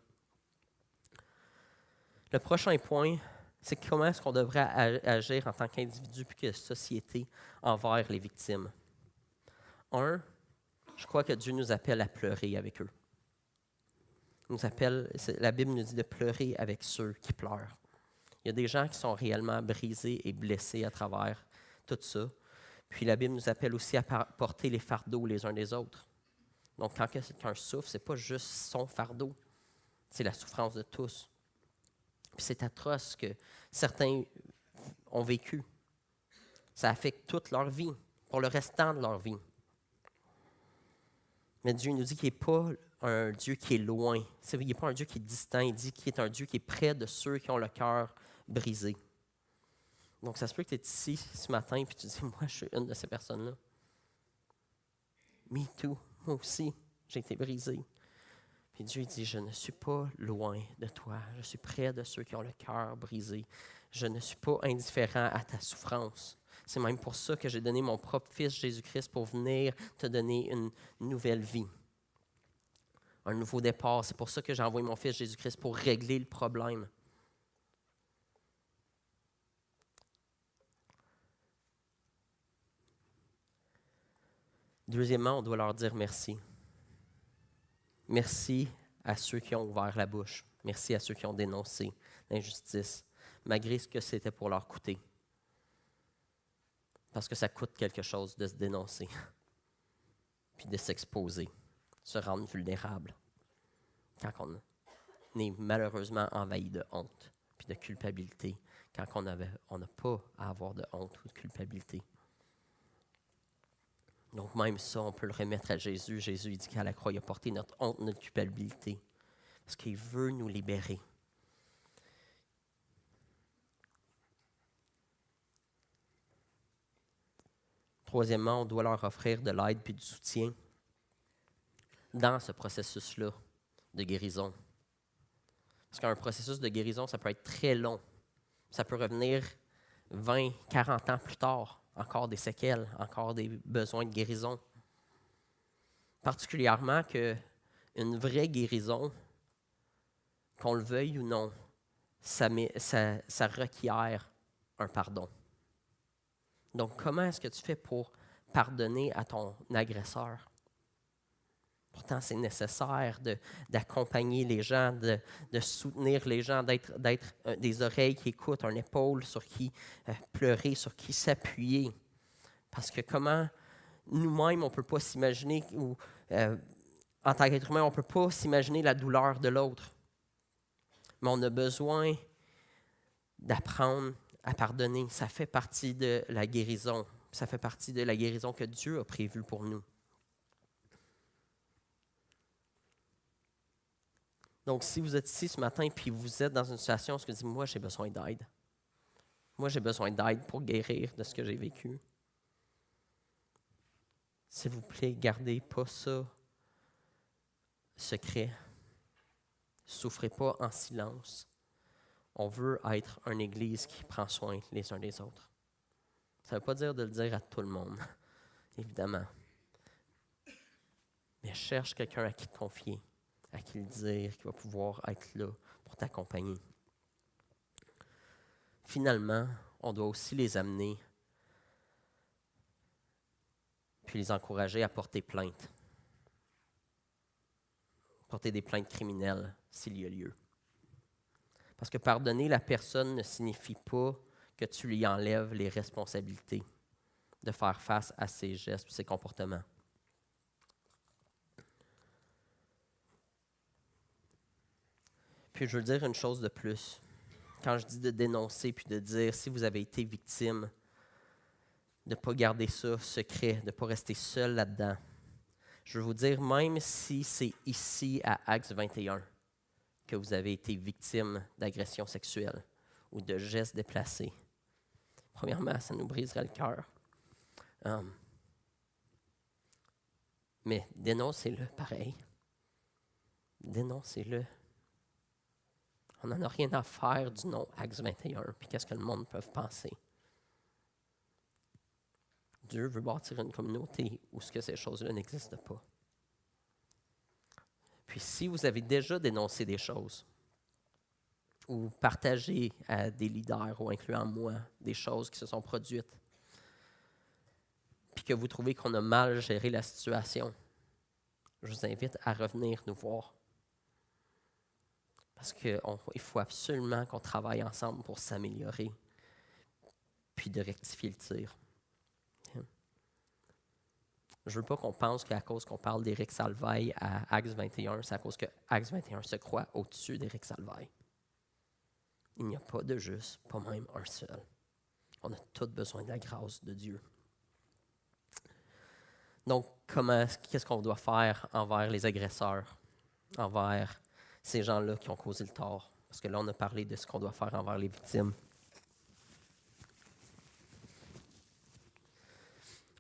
Le prochain point, c'est comment est-ce qu'on devrait agir en tant qu'individu puis que société envers les victimes. Je crois que Dieu nous appelle à pleurer avec eux. La Bible nous dit de pleurer avec ceux qui pleurent. Il y a des gens qui sont réellement brisés et blessés à travers tout ça. Puis la Bible nous appelle aussi à porter les fardeaux les uns des autres. Donc quand quelqu'un souffre, ce n'est pas juste son fardeau, c'est la souffrance de tous. Puis c'est atroce que certains ont vécu. Ça affecte toute leur vie, pour le restant de leur vie. Mais Dieu nous dit qu'il n'est pas un Dieu qui est loin. Il n'est pas un Dieu qui est distant. Il dit qu'il est un Dieu qui est près de ceux qui ont le cœur brisé. Donc, ça se peut que tu es ici ce matin et tu dis, moi, je suis une de ces personnes-là. Me too. Moi aussi, j'ai été brisé. Puis Dieu dit, je ne suis pas loin de toi. Je suis près de ceux qui ont le cœur brisé. Je ne suis pas indifférent à ta souffrance. C'est même pour ça que j'ai donné mon propre Fils Jésus-Christ pour venir te donner une nouvelle vie, un nouveau départ. C'est pour ça que j'ai envoyé mon Fils Jésus-Christ pour régler le problème. Deuxièmement, on doit leur dire merci. Merci à ceux qui ont ouvert la bouche. Merci à ceux qui ont dénoncé l'injustice, malgré ce que c'était pour leur coûter. Parce que ça coûte quelque chose de se dénoncer, puis de s'exposer, se rendre vulnérable. Quand on est malheureusement envahi de honte, puis de culpabilité, quand on n'a pas à avoir de honte ou de culpabilité. Donc même ça, on peut le remettre à Jésus. Jésus il dit qu'à la croix, il a porté notre honte, notre culpabilité, parce qu'il veut nous libérer. Troisièmement, on doit leur offrir de l'aide puis du soutien dans ce processus-là de guérison. Parce qu'un processus de guérison, ça peut être très long. Ça peut revenir 20, 40 ans plus tard, encore des séquelles, encore des besoins de guérison. Particulièrement qu'une vraie guérison, qu'on le veuille ou non, ça requiert un pardon. Donc, comment est-ce que tu fais pour pardonner à ton agresseur? Pourtant, c'est nécessaire d'accompagner les gens, de soutenir les gens, d'être des oreilles qui écoutent, une épaule sur qui pleurer, sur qui s'appuyer. Parce que comment nous-mêmes, on ne peut pas s'imaginer, ou en tant qu'être humain, on ne peut pas s'imaginer la douleur de l'autre. Mais on a besoin d'apprendre à pardonner. Ça fait partie de la guérison. Ça fait partie de la guérison que Dieu a prévue pour nous. Donc, si vous êtes ici ce matin et vous êtes dans une situation où vous dites « Moi, j'ai besoin d'aide. Moi, j'ai besoin d'aide pour guérir de ce que j'ai vécu. » S'il vous plaît, gardez pas ça secret. Souffrez pas en silence. On veut être une Église qui prend soin les uns des autres. Ça ne veut pas dire de le dire à tout le monde, évidemment. Mais cherche quelqu'un à qui te confier, à qui le dire, qui va pouvoir être là pour t'accompagner. Finalement, on doit aussi les amener puis les encourager à porter plainte. Porter des plaintes criminelles s'il y a lieu. Parce que pardonner la personne ne signifie pas que tu lui enlèves les responsabilités de faire face à ses gestes et ses comportements. Puis je veux dire une chose de plus. Quand je dis de dénoncer puis de dire si vous avez été victime, de ne pas garder ça secret, de ne pas rester seul là-dedans. Je veux vous dire, même si c'est ici à Acts 21 que vous avez été victime d'agression sexuelle ou de gestes déplacés, premièrement, ça nous briserait le cœur. Mais dénoncez-le pareil. Dénoncez-le. On n'en a rien à faire du nom Acts 21, puis qu'est-ce que le monde peut penser. Dieu veut bâtir une communauté où ces choses-là n'existent pas. Puis si vous avez déjà dénoncé des choses, ou partagé à des leaders, ou incluant moi, des choses qui se sont produites, puis que vous trouvez qu'on a mal géré la situation, je vous invite à revenir nous voir. Parce qu'il faut absolument qu'on travaille ensemble pour s'améliorer, puis de rectifier le tir. Je ne veux pas qu'on pense qu'à cause qu'on parle d'Éric Salvaille à Acts 21, c'est à cause que Acts 21 se croit au-dessus d'Éric Salvaille. Il n'y a pas de juste, pas même un seul. On a tous besoin de la grâce de Dieu. Donc, qu'est-ce qu'on doit faire envers les agresseurs, envers ces gens-là qui ont causé le tort? Parce que là, on a parlé de ce qu'on doit faire envers les victimes.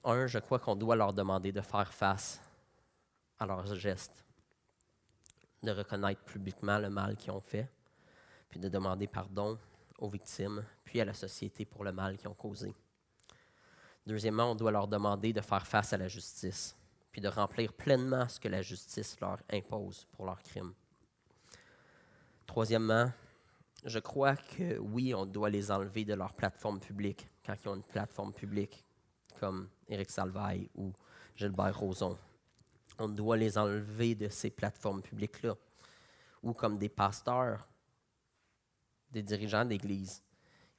Je crois qu'on doit leur demander de faire face à leurs gestes, de reconnaître publiquement le mal qu'ils ont fait, puis de demander pardon aux victimes, puis à la société pour le mal qu'ils ont causé. Deuxièmement, on doit leur demander de faire face à la justice, puis de remplir pleinement ce que la justice leur impose pour leurs crimes. Troisièmement, je crois que oui, on doit les enlever de leur plateforme publique, quand ils ont une plateforme publique, comme Éric Salvaille ou Gilbert Rozon. On doit les enlever de ces plateformes publiques-là. Ou comme des pasteurs, des dirigeants d'église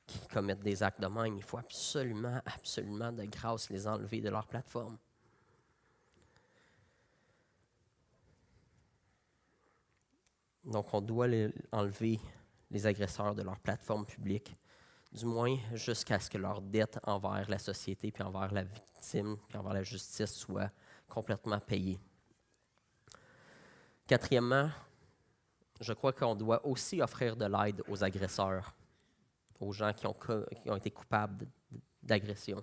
qui commettent des actes de même. Il faut absolument, absolument de grâce les enlever de leur plateforme. Donc, on doit enlever les agresseurs de leur plateforme publique, du moins jusqu'à ce que leur dette envers la société, puis envers la victime, puis envers la justice soit complètement payée. Quatrièmement, je crois qu'on doit aussi offrir de l'aide aux agresseurs, aux gens qui ont été coupables d'agression.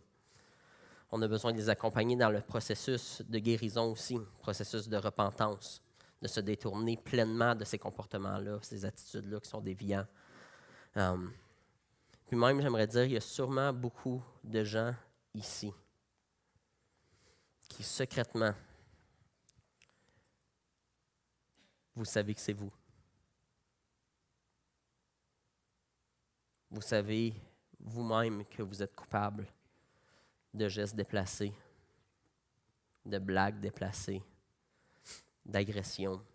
On a besoin de les accompagner dans le processus de guérison aussi, processus de repentance, de se détourner pleinement de ces comportements-là, ces attitudes-là qui sont déviants. Puis même, j'aimerais dire, il y a sûrement beaucoup de gens ici qui, secrètement, vous savez que c'est vous. Vous savez vous-même que vous êtes coupable de gestes déplacés, de blagues déplacées, d'agressions,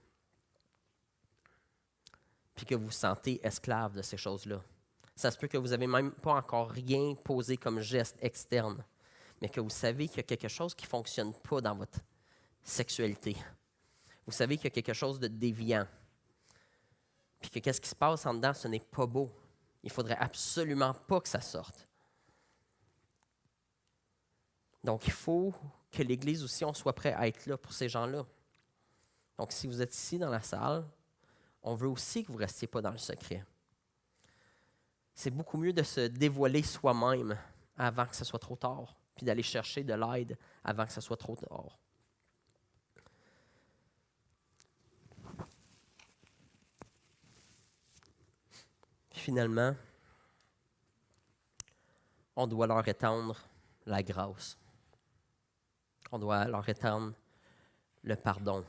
puis que vous vous sentez esclave de ces choses-là. Ça se peut que vous n'avez même pas encore rien posé comme geste externe, mais que vous savez qu'il y a quelque chose qui ne fonctionne pas dans votre sexualité. Vous savez qu'il y a quelque chose de déviant, puis que qu'est-ce qui se passe en dedans, ce n'est pas beau. Il ne faudrait absolument pas que ça sorte. Donc, il faut que l'Église aussi, on soit prêt à être là pour ces gens-là. Donc, si vous êtes ici dans la salle, on veut aussi que vous ne restiez pas dans le secret. C'est beaucoup mieux de se dévoiler soi-même avant que ce soit trop tard, puis d'aller chercher de l'aide avant que ce soit trop tard. Puis finalement, on doit leur étendre la grâce. On doit leur étendre le pardon.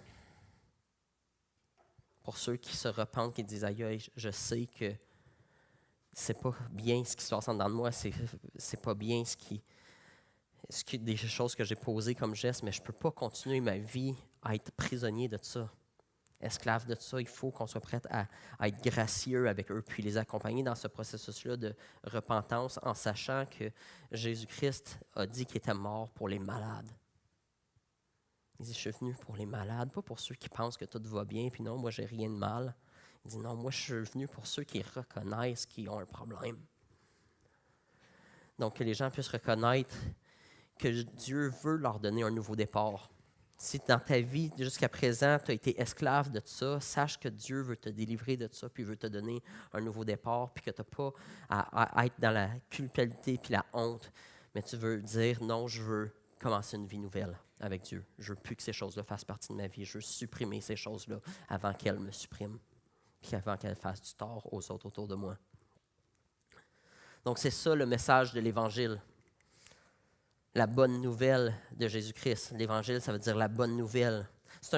Pour ceux qui se repentent, qui disent « Aïe, je sais que c'est pas bien ce qui se passe en dedans de moi, c'est pas bien des choses que j'ai posées comme gestes, mais je ne peux pas continuer ma vie à être prisonnier de ça, esclave de ça. Il faut qu'on soit prêt à être gracieux avec eux, puis les accompagner dans ce processus-là de repentance en sachant que Jésus-Christ a dit qu'il était mort pour les malades. Il dit, je suis venu pour les malades, pas pour ceux qui pensent que tout va bien, puis non, moi, j'ai rien de mal. Il dit, non, moi, je suis venu pour ceux qui reconnaissent qu'ils ont un problème. Donc, que les gens puissent reconnaître que Dieu veut leur donner un nouveau départ. Si dans ta vie, jusqu'à présent, tu as été esclave de ça, sache que Dieu veut te délivrer de ça, puis veut te donner un nouveau départ, puis que tu n'as pas à être dans la culpabilité puis la honte, mais tu veux dire, non, je veux commencer une vie nouvelle avec Dieu. Je ne veux plus que ces choses-là fassent partie de ma vie. Je veux supprimer ces choses-là avant qu'elles me suppriment, puis avant qu'elles fassent du tort aux autres autour de moi. Donc, c'est ça le message de l'Évangile. La bonne nouvelle de Jésus-Christ. L'Évangile, ça veut dire la bonne nouvelle. C'est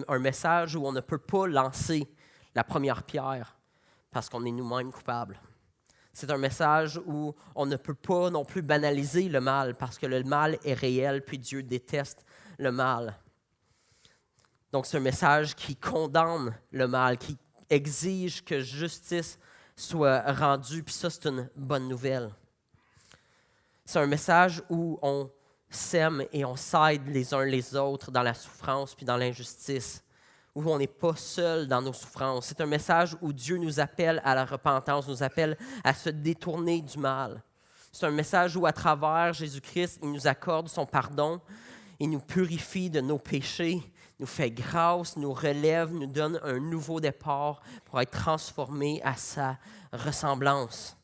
un message où on ne peut pas lancer la première pierre parce qu'on est nous-mêmes coupables. C'est un message où on ne peut pas non plus banaliser le mal parce que le mal est réel, puis Dieu déteste le mal. Donc, c'est un message qui condamne le mal, qui exige que justice soit rendue, puis ça, c'est une bonne nouvelle. C'est un message où on s'aime et on s'aide les uns les autres dans la souffrance puis dans l'injustice, où on n'est pas seul dans nos souffrances. C'est un message où Dieu nous appelle à la repentance, nous appelle à se détourner du mal. C'est un message où, à travers Jésus-Christ, il nous accorde son pardon, il nous purifie de nos péchés, nous fait grâce, nous relève, nous donne un nouveau départ pour être transformés à sa ressemblance.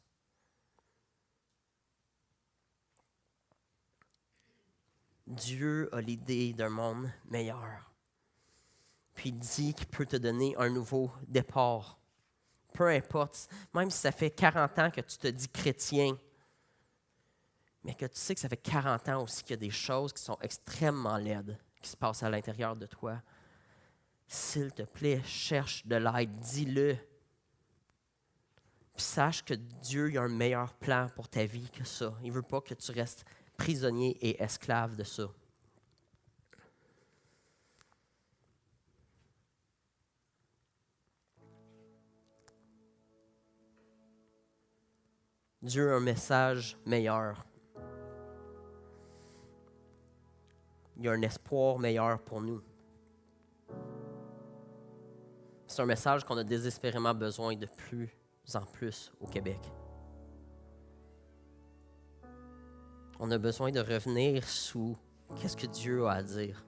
Dieu a l'idée d'un monde meilleur. Puis il dit qu'il peut te donner un nouveau départ. Peu importe, même si ça fait 40 ans que tu te dis chrétien, mais que tu sais que ça fait 40 ans aussi qu'il y a des choses qui sont extrêmement laides qui se passent à l'intérieur de toi. S'il te plaît, cherche de l'aide, dis-le. Puis sache que Dieu a un meilleur plan pour ta vie que ça. Il ne veut pas que tu restes prisonnier et esclave de ça. Dieu a un message meilleur. Il y a un espoir meilleur pour nous. C'est un message qu'on a désespérément besoin de plus en plus au Québec. On a besoin de revenir sous qu'est-ce que Dieu a à dire.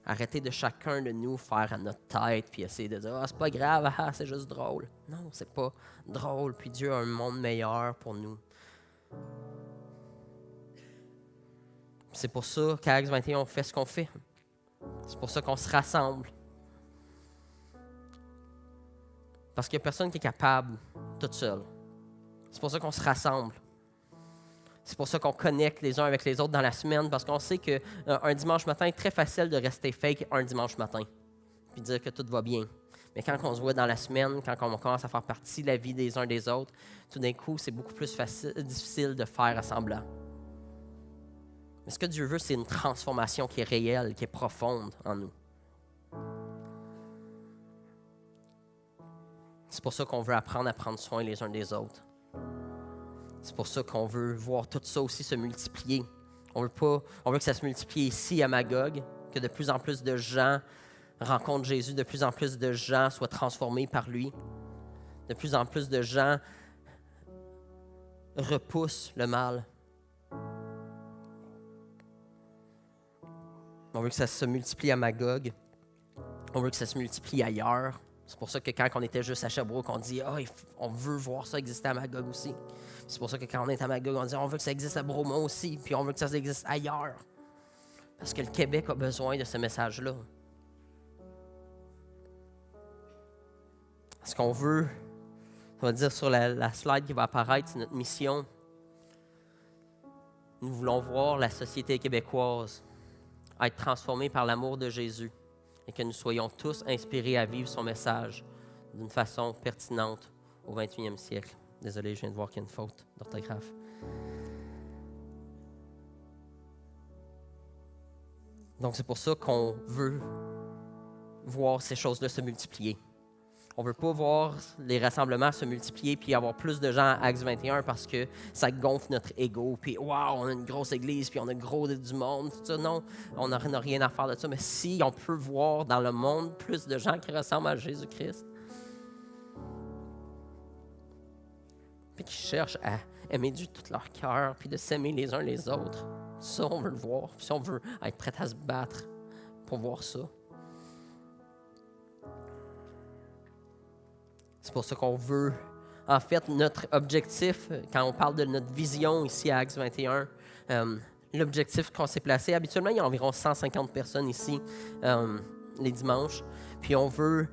Arrêtez de chacun de nous faire à notre tête puis essayer de dire « Ah, c'est pas grave, c'est juste drôle. » Non, c'est pas drôle. Puis Dieu a un monde meilleur pour nous. C'est pour ça qu'à Acts 21, on fait ce qu'on fait. C'est pour ça qu'on se rassemble. Parce qu'il n'y a personne qui est capable toute seule. C'est pour ça qu'on se rassemble. C'est pour ça qu'on connecte les uns avec les autres dans la semaine, parce qu'on sait qu'un dimanche matin, est très facile de rester fake un dimanche matin, puis dire que tout va bien. Mais quand on se voit dans la semaine, quand on commence à faire partie de la vie des uns des autres, tout d'un coup, c'est beaucoup plus difficile de faire semblant. Mais ce que Dieu veut, c'est une transformation qui est réelle, qui est profonde en nous. C'est pour ça qu'on veut apprendre à prendre soin les uns des autres. C'est pour ça qu'on veut voir tout ça aussi se multiplier. On veut que ça se multiplie ici à Magog, que de plus en plus de gens rencontrent Jésus, de plus en plus de gens soient transformés par lui, de plus en plus de gens repousse le mal. On veut que ça se multiplie à Magog. On veut que ça se multiplie ailleurs. C'est pour ça que quand on était juste à Sherbrooke, on dit « on veut voir ça exister à Magog aussi. » C'est pour ça que quand on est à Magog, on dit « on veut que ça existe à Bromont aussi. » Puis on veut que ça existe ailleurs. Parce que le Québec a besoin de ce message-là. Ce qu'on veut, on va dire sur la slide qui va apparaître, c'est notre mission. Nous voulons voir la société québécoise être transformée par l'amour de Jésus et que nous soyons tous inspirés à vivre son message d'une façon pertinente au 21e siècle. Désolé, je viens de voir qu'il y a une faute d'orthographe. Donc, c'est pour ça qu'on veut voir ces choses-là se multiplier. On ne veut pas voir les rassemblements se multiplier puis avoir plus de gens à Acts 21 parce que ça gonfle notre ego. Puis, waouh, on a une grosse église, puis on a gros du monde. Tout ça, non, on n'a rien à faire de ça. Mais si on peut voir dans le monde plus de gens qui ressemblent à Jésus-Christ, puis qui cherchent à aimer Dieu de tout leur cœur, puis de s'aimer les uns les autres, ça, on veut le voir. Puis on veut être prêt à se battre pour voir ça. C'est pour ça qu'on veut, en fait, notre objectif, quand on parle de notre vision ici à Acts 21, l'objectif qu'on s'est placé, habituellement, il y a environ 150 personnes ici les dimanches, puis on veut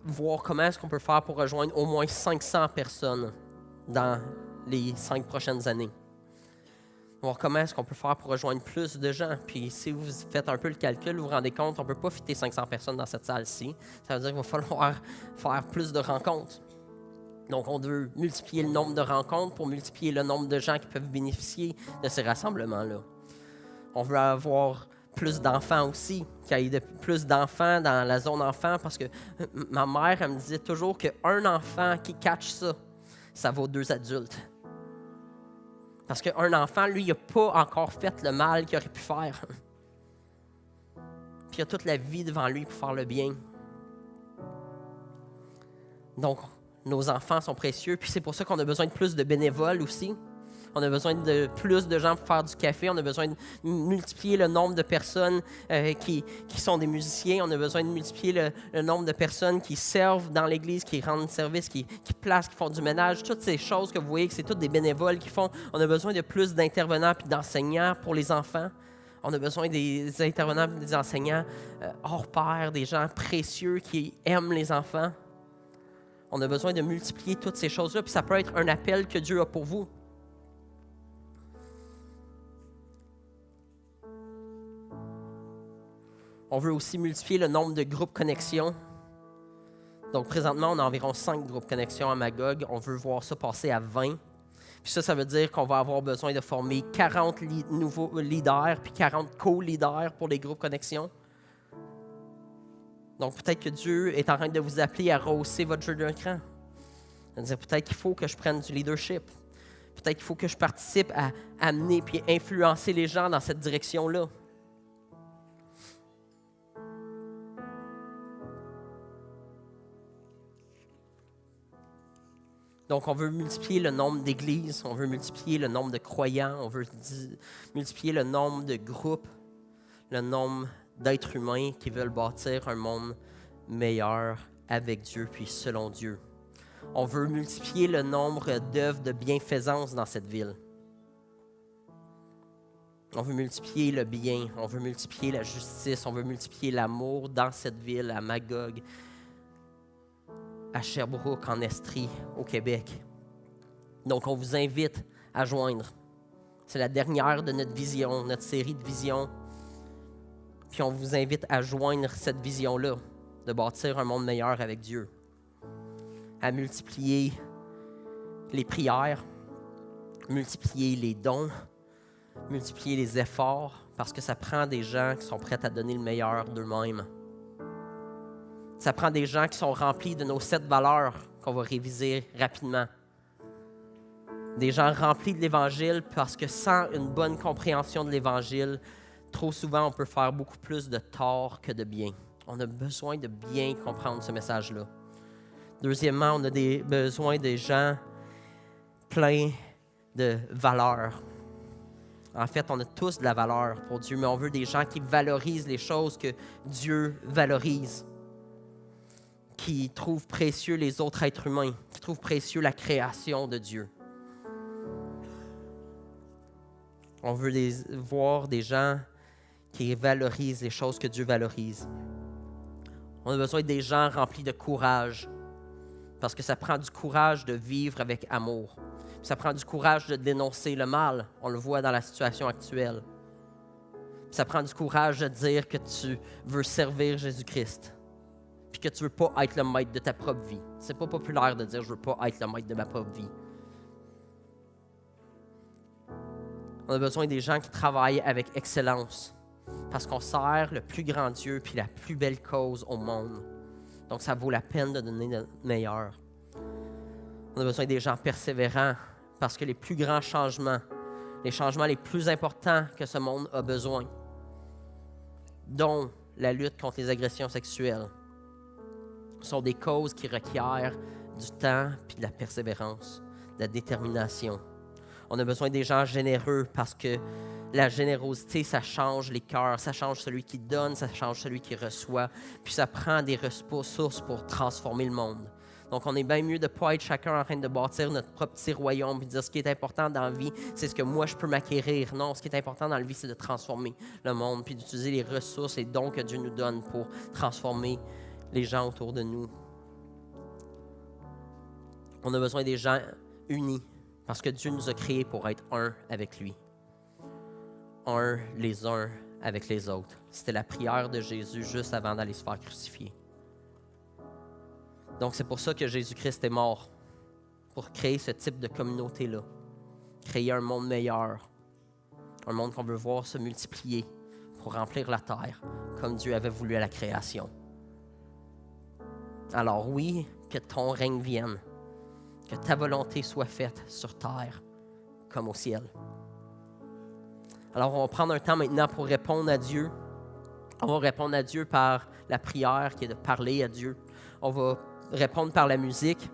voir comment est-ce qu'on peut faire pour rejoindre au moins 500 personnes dans les 5 prochaines années. Voir comment est-ce qu'on peut faire pour rejoindre plus de gens. Puis si vous faites un peu le calcul, vous vous rendez compte qu'on ne peut pas fitter 500 personnes dans cette salle-ci. Ça veut dire qu'il va falloir faire plus de rencontres. Donc, on veut multiplier le nombre de rencontres pour multiplier le nombre de gens qui peuvent bénéficier de ces rassemblements-là. On veut avoir plus d'enfants aussi, qu'il y ait plus d'enfants dans la zone enfant, parce que ma mère, elle me disait toujours qu'un enfant qui catch ça, ça vaut 2 adultes. Parce qu'un enfant, lui, il n'a pas encore fait le mal qu'il aurait pu faire. Puis il a toute la vie devant lui pour faire le bien. Donc, nos enfants sont précieux. Puis c'est pour ça qu'on a besoin de plus de bénévoles aussi. On a besoin de plus de gens pour faire du café. On a besoin de multiplier le nombre de personnes qui sont des musiciens. On a besoin de multiplier le nombre de personnes qui servent dans l'Église, qui rendent service, qui placent, qui font du ménage. Toutes ces choses que vous voyez, que c'est tous des bénévoles qui font. On a besoin de plus d'intervenants et d'enseignants pour les enfants. On a besoin des intervenants et des enseignants hors pair, des gens précieux qui aiment les enfants. On a besoin de multiplier toutes ces choses-là. Puis ça peut être un appel que Dieu a pour vous. On veut aussi multiplier le nombre de groupes connexion. Donc, présentement, on a environ 5 groupes connexion à Magog. On veut voir ça passer à 20. Puis ça veut dire qu'on va avoir besoin de former 40 nouveaux leaders puis 40 co-leaders pour les groupes connexion. Donc, peut-être que Dieu est en train de vous appeler à rehausser votre jeu d'un cran. C'est-à-dire, peut-être qu'il faut que je prenne du leadership. Peut-être qu'il faut que je participe à amener puis influencer les gens dans cette direction-là. Donc, on veut multiplier le nombre d'églises, on veut multiplier le nombre de croyants, on veut multiplier le nombre de groupes, le nombre d'êtres humains qui veulent bâtir un monde meilleur avec Dieu, puis selon Dieu. On veut multiplier le nombre d'œuvres de bienfaisance dans cette ville. On veut multiplier le bien, on veut multiplier la justice, on veut multiplier l'amour dans cette ville, à Magog, à Sherbrooke, en Estrie, au Québec. Donc, on vous invite à joindre. C'est la dernière de notre vision, notre série de visions. Puis on vous invite à joindre cette vision-là, de bâtir un monde meilleur avec Dieu. À multiplier les prières, multiplier les dons, multiplier les efforts, parce que ça prend des gens qui sont prêts à donner le meilleur d'eux-mêmes. Ça prend des gens qui sont remplis de nos 7 valeurs qu'on va réviser rapidement. Des gens remplis de l'Évangile, parce que sans une bonne compréhension de l'Évangile, trop souvent, on peut faire beaucoup plus de tort que de bien. On a besoin de bien comprendre ce message-là. Deuxièmement, on a besoin de gens pleins de valeur. En fait, on a tous de la valeur pour Dieu, mais on veut des gens qui valorisent les choses que Dieu valorise, qui trouvent précieux les autres êtres humains, qui trouvent précieux la création de Dieu. On veut voir des gens qui valorisent les choses que Dieu valorise. On a besoin des gens remplis de courage, parce que ça prend du courage de vivre avec amour. Ça prend du courage de dénoncer le mal. On le voit dans la situation actuelle. Ça prend du courage de dire que tu veux servir Jésus-Christ, puis que tu ne veux pas être le maître de ta propre vie. C'est pas populaire de dire « je ne veux pas être le maître de ma propre vie ». On a besoin des gens qui travaillent avec excellence, parce qu'on sert le plus grand Dieu puis la plus belle cause au monde. Donc, ça vaut la peine de donner le meilleur. On a besoin des gens persévérants, parce que les plus grands changements, les changements les plus importants que ce monde a besoin, dont la lutte contre les agressions sexuelles, sont des causes qui requièrent du temps puis de la persévérance, de la détermination. On a besoin des gens généreux parce que la générosité, ça change les cœurs, ça change celui qui donne, ça change celui qui reçoit, puis ça prend des ressources pour transformer le monde. Donc, on est bien mieux de ne pas être chacun en train de bâtir notre propre petit royaume et de dire ce qui est important dans la vie, c'est ce que moi je peux m'acquérir. Non, ce qui est important dans la vie, c'est de transformer le monde puis d'utiliser les ressources et dons que Dieu nous donne pour transformer les gens autour de nous. On a besoin des gens unis parce que Dieu nous a créés pour être un avec lui. Un les uns avec les autres. C'était la prière de Jésus juste avant d'aller se faire crucifier. Donc, c'est pour ça que Jésus-Christ est mort, pour créer ce type de communauté-là, créer un monde meilleur, un monde qu'on veut voir se multiplier pour remplir la terre, comme Dieu avait voulu à la création. Alors oui, que ton règne vienne, que ta volonté soit faite sur terre comme au ciel. Alors, on va prendre un temps maintenant pour répondre à Dieu. On va répondre à Dieu par la prière, qui est de parler à Dieu. On va répondre par la musique,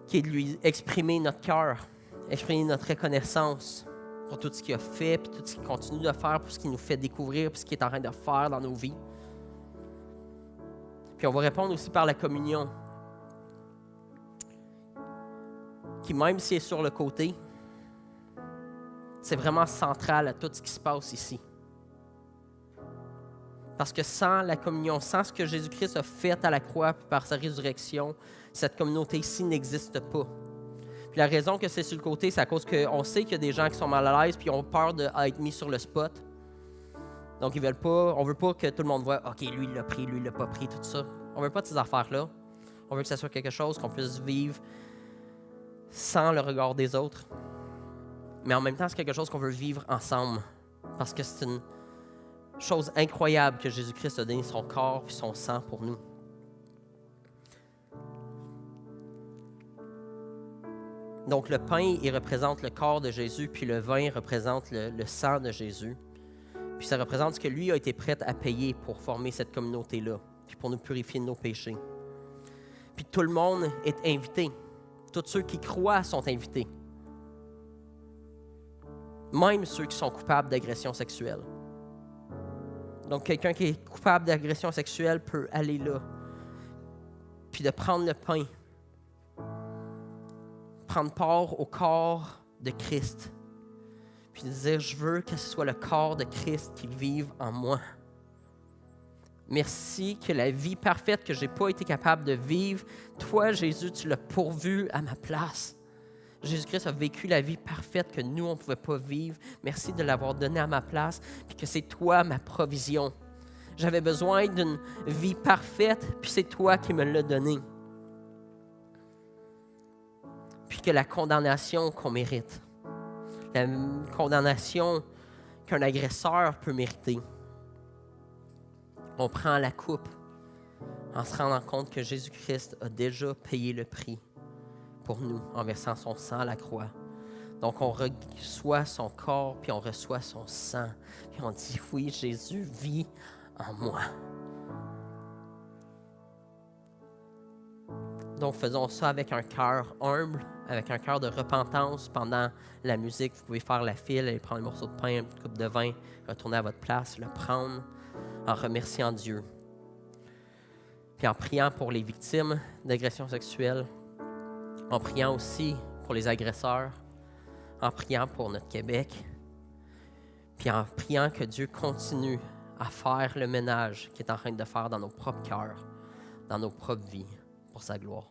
qui est de lui exprimer notre cœur, exprimer notre reconnaissance pour tout ce qu'il a fait, puis tout ce qu'il continue de faire, pour ce qu'il nous fait découvrir, puis ce qu'il est en train de faire dans nos vies. Puis on va répondre aussi par la communion, qui même si elle est sur le côté, c'est vraiment central à tout ce qui se passe ici. Parce que sans la communion, sans ce que Jésus-Christ a fait à la croix puis par sa résurrection, cette communauté ici n'existe pas. Puis la raison que c'est sur le côté, c'est à cause qu'on sait qu'il y a des gens qui sont mal à l'aise puis ont peur d'être mis sur le spot. Donc, ils veulent pas, on ne veut pas que tout le monde voit « OK, lui, il l'a pris, lui, il l'a pas pris », tout ça. On ne veut pas de ces affaires-là. On veut que ça soit quelque chose qu'on puisse vivre sans le regard des autres. Mais en même temps, c'est quelque chose qu'on veut vivre ensemble. Parce que c'est une chose incroyable que Jésus-Christ a donné son corps et son sang pour nous. Donc le pain, il représente le corps de Jésus, puis le vin représente le sang de Jésus. Puis ça représente ce que lui a été prêt à payer pour former cette communauté-là, puis pour nous purifier de nos péchés. Puis tout le monde est invité. Tous ceux qui croient sont invités. Même ceux qui sont coupables d'agression sexuelle. Donc, quelqu'un qui est coupable d'agression sexuelle peut aller là, puis de prendre le pain, prendre part au corps de Christ, puis de dire, je veux que ce soit le corps de Christ qui vive en moi. Merci que la vie parfaite que je n'ai pas été capable de vivre, toi, Jésus, tu l'as pourvu à ma place. Jésus-Christ a vécu la vie parfaite que nous, on ne pouvait pas vivre. Merci de l'avoir donné à ma place, puis que c'est toi ma provision. J'avais besoin d'une vie parfaite, puis c'est toi qui me l'as donnée. Puis que la condamnation qu'on mérite, la condamnation qu'un agresseur peut mériter, on prend la coupe en se rendant compte que Jésus-Christ a déjà payé le prix pour nous en versant son sang à la croix. Donc, on reçoit son corps, puis on reçoit son sang. Puis on dit, oui, Jésus vit en moi. Donc, faisons ça avec un cœur humble, avec un cœur de repentance pendant la musique. Vous pouvez faire la file, aller prendre un morceau de pain, une coupe de vin, retourner à votre place, le prendre en remerciant Dieu. Puis en priant pour les victimes d'agressions sexuelles, en priant aussi pour les agresseurs, en priant pour notre Québec, puis en priant que Dieu continue à faire le ménage qu'il est en train de faire dans nos propres cœurs, dans nos propres vies, pour sa gloire.